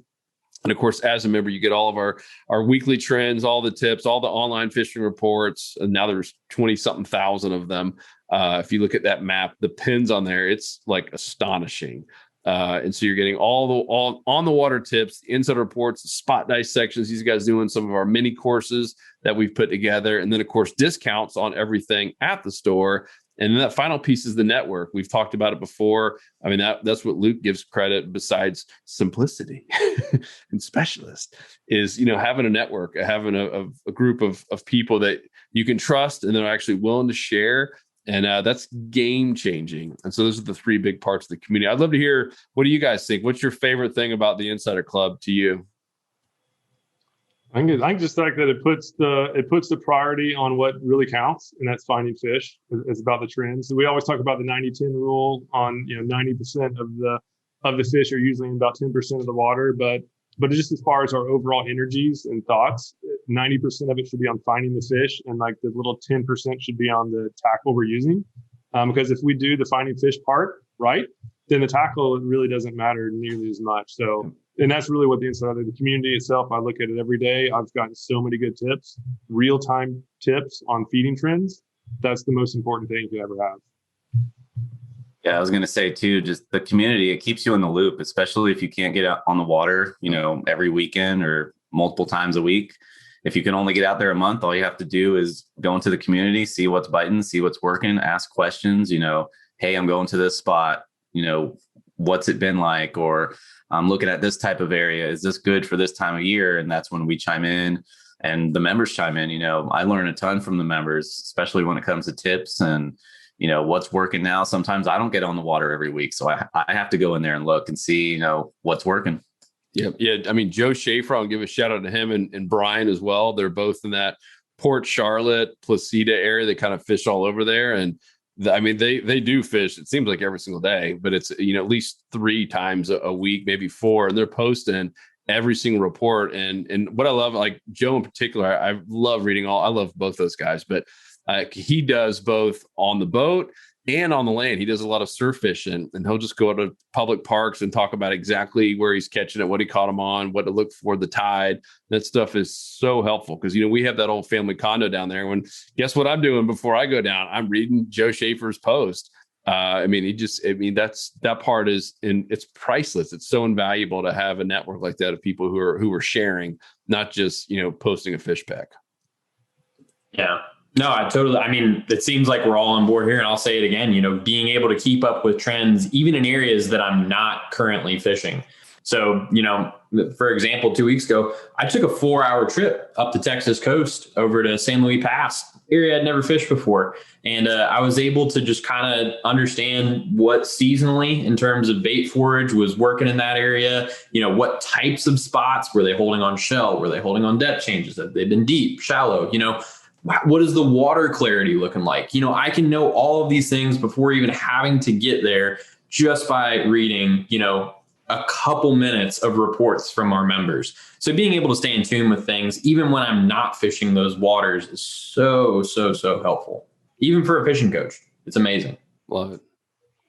And of course, as a member, you get all of our weekly trends, all the tips, all the online fishing reports. And now there's 20-something thousand of them. If you look at that map, the pins on there, it's like astonishing. And so you're getting all on the water tips, the inside reports, the spot dissections. These guys doing some of our mini courses that we've put together. And then, of course, discounts on everything at the store. And then that final piece is the network. We've talked about it before. I mean, that's what Luke gives credit, besides simplicity and specialist, is, having a network, having a group of people that you can trust and they're actually willing to share. And that's game changing. And so those are the three big parts of the community. I'd love to hear, what do you guys think? What's your favorite thing about the Insider Club to you? I think just like that it puts the priority on what really counts, and that's finding fish. It's about the trends. We always talk about the 90-10 rule on 90% of the fish are usually in about 10% of the water, but just as far as our overall energies and thoughts, 90% of it should be on finding the fish, and like the little 10% should be on the tackle we're using. Because if we do the finding fish part right, then the tackle really doesn't matter nearly as much. So, and that's really what the community itself, I look at it every day. I've gotten so many good tips, real-time tips on feeding trends. That's the most important thing you ever have. Yeah, I was going to say too, just the community, it keeps you in the loop, especially if you can't get out on the water, every weekend or multiple times a week. If you can only get out there a month, all you have to do is go into the community, see what's biting, see what's working, ask questions, hey, I'm going to this spot, what's it been like? Or I'm looking at this type of area. Is this good for this time of year? And that's when we chime in and the members chime in. I learn a ton from the members, especially when it comes to tips and, what's working now. Sometimes I don't get on the water every week. So I have to go in there and look and see, what's working. Yeah. I mean, Joe Schaefer, I'll give a shout out to him and Brian as well. They're both in that Port Charlotte, Placida area. They kind of fish all over there. And they do fish. It seems like every single day, but it's, at least 3 times a week, maybe 4. And they're posting every single report. And what I love, like Joe in particular, I love reading I love both those guys, but he does both on the boat and on the land. He does a lot of surf fishing, and he'll just go to public parks and talk about exactly where he's catching it, what he caught them on, what to look for, the tide. That stuff is so helpful because, we have that old family condo down there. When guess what I'm doing before I go down? I'm reading Joe Schaefer's post. That part it's priceless. It's so invaluable to have a network like that of people who are sharing, not just, posting a fish pic. Yeah. No, it seems like we're all on board here, and I'll say it again, being able to keep up with trends, even in areas that I'm not currently fishing. So, for example, 2 weeks ago, I took a 4-hour trip up the Texas coast over to San Luis Pass, area I'd never fished before. And I was able to just kind of understand what seasonally in terms of bait forage was working in that area. What types of spots were they holding on shell? Were they holding on depth changes? Have they been deep, shallow? What is the water clarity looking like? I can know all of these things before even having to get there just by reading, a couple minutes of reports from our members. So being able to stay in tune with things, even when I'm not fishing those waters, is so, so, so helpful. Even for a fishing coach, it's amazing. Love it.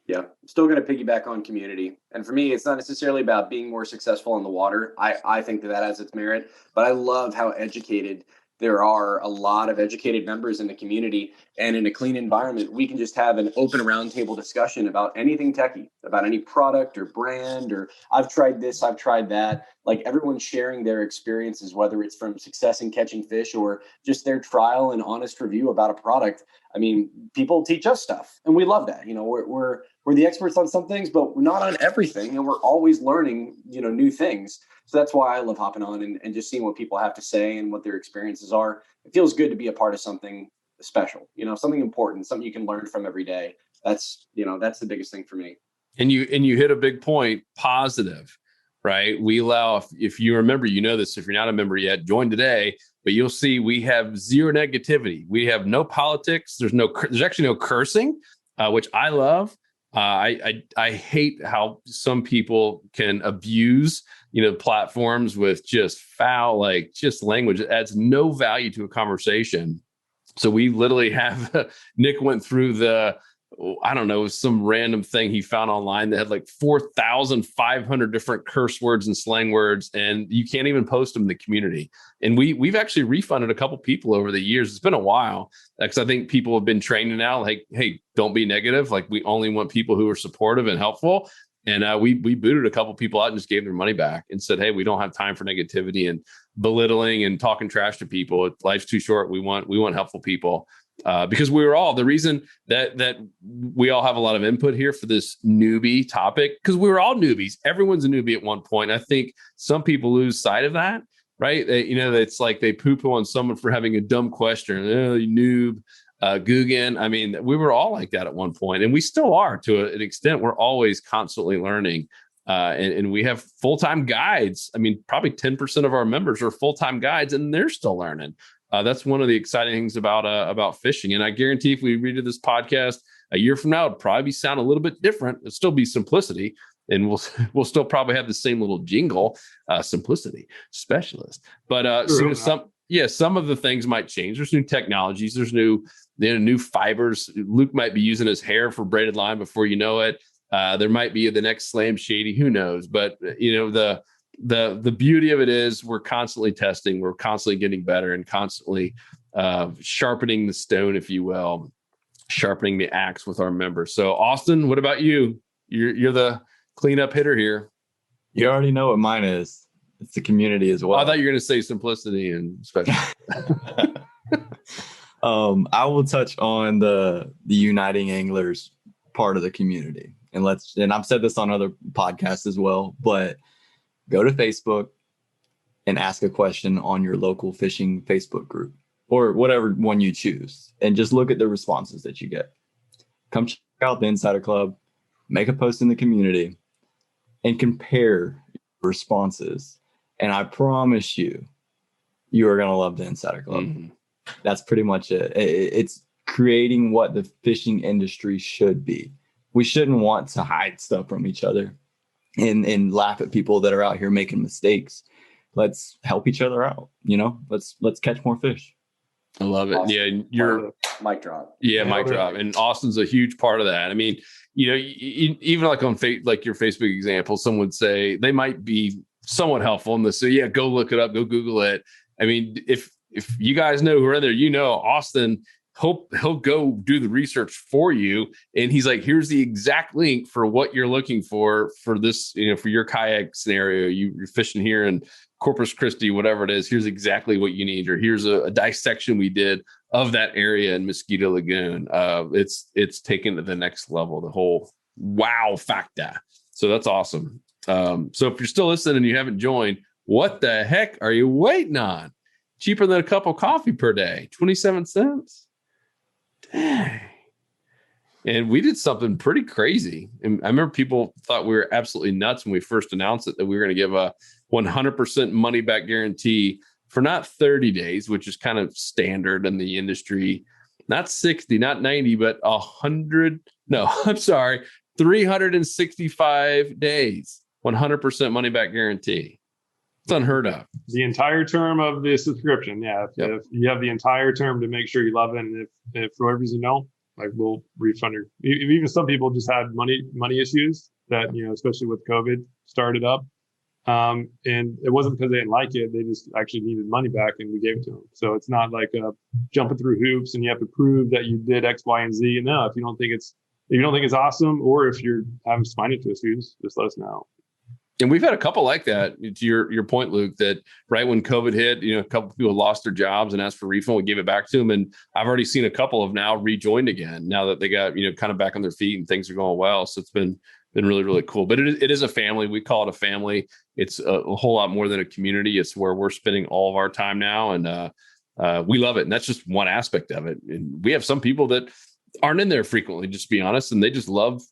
Yeah, still going to piggyback on community. And for me, it's not necessarily about being more successful on the water. I think that has its merit, but I love how educated there are a lot of educated members in the community, and in a clean environment, we can just have an open roundtable discussion about anything techie, about any product or brand, or I've tried this, I've tried that. Like, everyone's sharing their experiences, whether it's from success in catching fish or just their trial and honest review about a product. I mean, people teach us stuff, and we love that. You know, we're the experts on some things, but we're not on everything, and we're always learning, you know, new things. So that's why I love hopping on and just seeing what people have to say and what their experiences are. It feels good to be a part of something special, you know, something important, something you can learn from every day. That's, you know, that's the biggest thing for me. And you hit a big point, positive, right? We allow, if you remember, you know this, if you're not a member yet, join today, but you'll see we have zero negativity. We have no politics. There's actually no cursing, which I love. I hate how some people can abuse, you know, platforms with just foul, like just language. It adds no value to a conversation. So we literally have, Nick went through I don't know, some random thing he found online that had like 4,500 different curse words and slang words, and you can't even post them in the community. And we've actually refunded a couple people over the years. It's been a while, because I think people have been trained now, like, hey, don't be negative. Like, we only want people who are supportive and helpful. And we booted a couple people out and just gave their money back and said, hey, we don't have time for negativity and belittling and talking trash to people. Life's too short. We want helpful people. Because we were all, the reason that we all have a lot of input here for this newbie topic, because we were all newbies. Everyone's a newbie at one point. I think some people lose sight of that, right? You know, it's like they poo-poo on someone for having a dumb question. Oh, you noob, Guggen. I mean, we were all like that at one point, and we still are to an extent. We're always constantly learning. And we have full-time guides. I mean, probably 10% of our members are full-time guides, and they're still learning. That's one of the exciting things about fishing. And I guarantee if we redid this podcast a year from now, it'd probably sound a little bit different. It'll still be simplicity, and we'll still probably have the same little jingle, simplicity specialist. But some of the things might change. There's new technologies. There's new fibers. Luke might be using his hair for braided line before you know it. There might be the next Slam Shady. Who knows? But you know, the beauty of it is we're constantly testing, we're constantly getting better, and constantly sharpening the stone, if you will, sharpening the axe with our members. So Austin, what about you? You're the cleanup hitter here. You already know what mine is. It's the community as well. I thought you were going to say simplicity and special. I will touch on the uniting anglers part of the community, and I've said this on other podcasts as well, but go to Facebook and ask a question on your local fishing Facebook group or whatever one you choose, and just look at the responses that you get. Come check out the Insider Club, make a post in the community, and compare responses. And I promise you are going to love the Insider Club. Mm-hmm. That's pretty much it. It's creating what the fishing industry should be. We shouldn't want to hide stuff from each other and laugh at people that are out here making mistakes. Let's help each other out. You know, let's catch more fish. I love it. Awesome. Yeah. You're mic drop. Yeah. Mic drop. And Austin's a huge part of that. I mean, you know, even like on like your Facebook example, someone would say they might be somewhat helpful and they say, yeah, go look it up, go Google it. I mean, if you guys know who are in there, you know, Austin, he'll go do the research for you. And he's like, here's the exact link for what you're looking for this, you know, for your kayak scenario. You're fishing here in Corpus Christi, whatever it is, here's exactly what you need. Or here's a dissection we did of that area in Mosquito Lagoon. It's taken to the next level, the whole wow factor. So that's awesome. So if you're still listening and you haven't joined, what the heck are you waiting on? Cheaper than a cup of coffee per day, 27 cents. Dang. And we did something pretty crazy. And I remember people thought we were absolutely nuts when we first announced it, that we were going to give a 100% money back guarantee for not 30 days, which is kind of standard in the industry, not 60, not 90, but 100. No, I'm sorry, 365 days, 100% money back guarantee. It's unheard of. The entire term of the subscription. Yeah. If you have the entire term to make sure you love it. And if for whatever reason you don't, like, we'll refund your, even some people just had money issues that, you know, especially with COVID started up. And it wasn't because they didn't like it. They just actually needed money back, and we gave it to them. So it's not like jumping through hoops and you have to prove that you did X, Y, and Z. No, if you don't think it's awesome, or if you're having spinal issues, just let us know. And we've had a couple like that. To your point, Luke, that right when COVID hit, a couple of people lost their jobs and asked for a refund. We gave it back to them. And I've already seen a couple have now rejoined again now that they got, kind of back on their feet and things are going well. So it's been really, really cool. But it is a family. We call it a family. It's a whole lot more than a community. It's where we're spending all of our time now. And we love it. And that's just one aspect of it. And we have some people that aren't in there frequently, just to be honest, and they just love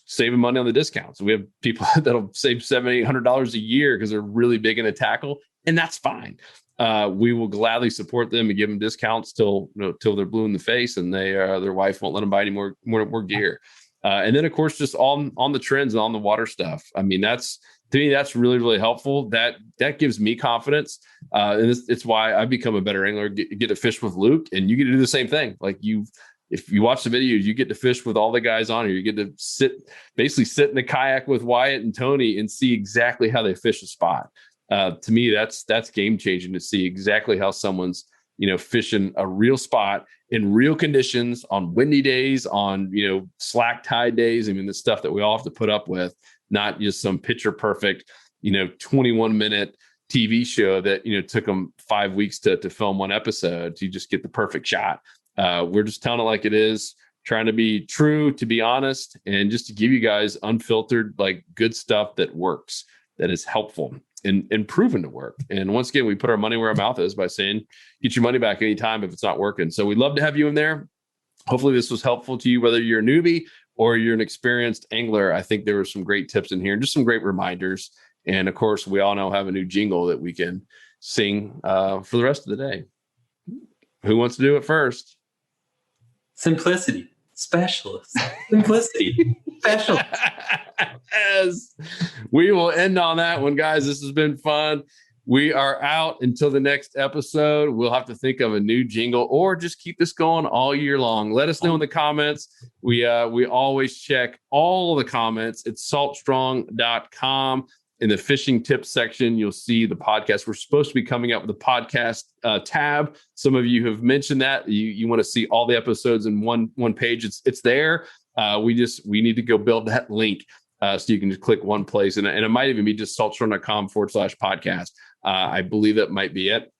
saving money on the discounts. We have people that'll save $700-800 a year because they're really big in a tackle, and that's fine. We will gladly support them and give them discounts till they're blue in the face, and their wife won't let them buy any more gear. And then of course, just on the trends and on the water stuff. I mean, to me, that's really, really helpful. That gives me confidence. And it's why I've become a better angler, get to fish with Luke, and you get to do the same thing. Like if you watch the videos, you get to fish with all the guys on here. You get to sit in the kayak with Wyatt and Tony and see exactly how they fish a spot. To me, that's game changing to see exactly how someone's, fishing a real spot in real conditions on windy days, on, slack tide days. I mean, the stuff that we all have to put up with, not just some picture perfect, 21-minute TV show that, took them 5 weeks to film one episode to just get the perfect shot. We're just telling it like it is, trying to be true, to be honest, and just to give you guys unfiltered, like good stuff that works, that is helpful and proven to work. And once again, we put our money where our mouth is by saying, get your money back anytime if it's not working. So we'd love to have you in there. Hopefully this was helpful to you, whether you're a newbie or you're an experienced angler. I think there were some great tips in here and just some great reminders. And of course, we all now have a new jingle that we can sing for the rest of the day. Who wants to do it first? Simplicity specialist. Simplicity specialist. Yes. We will end on that one, guys. This has been fun. We are out until the next episode. We'll have to think of a new jingle or just keep this going all year long. Let us know in the comments. We always check all the comments at saltstrong.com. In the fishing tips section, you'll see the podcast. We're supposed to be coming up with a podcast tab. Some of you have mentioned that you want to see all the episodes in one page. It's there. We need to go build that link so you can just click one place, and it might even be just saltstrong.com/podcast. I believe that might be it,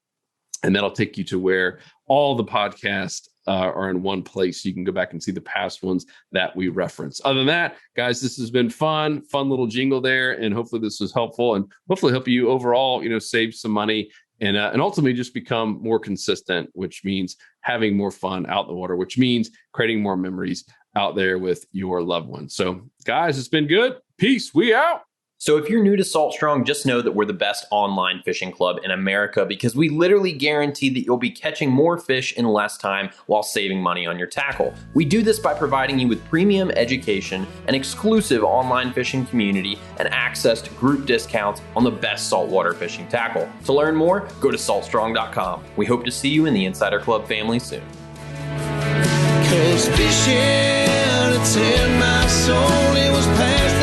and that'll take you to where all the podcasts are in one place. You can go back and see the past ones that we reference. Other than that, guys, this has been fun little jingle there. And hopefully this was helpful and hopefully help you overall, save some money and ultimately just become more consistent, which means having more fun out in the water, which means creating more memories out there with your loved ones. So guys, it's been good. Peace. We out. So if you're new to Salt Strong, just know that we're the best online fishing club in America because we literally guarantee that you'll be catching more fish in less time while saving money on your tackle. We do this by providing you with premium education, an exclusive online fishing community, and access to group discounts on the best saltwater fishing tackle. To learn more, go to saltstrong.com. We hope to see you in the Insider Club family soon. 'Cause fishing, it's in my soul, it was past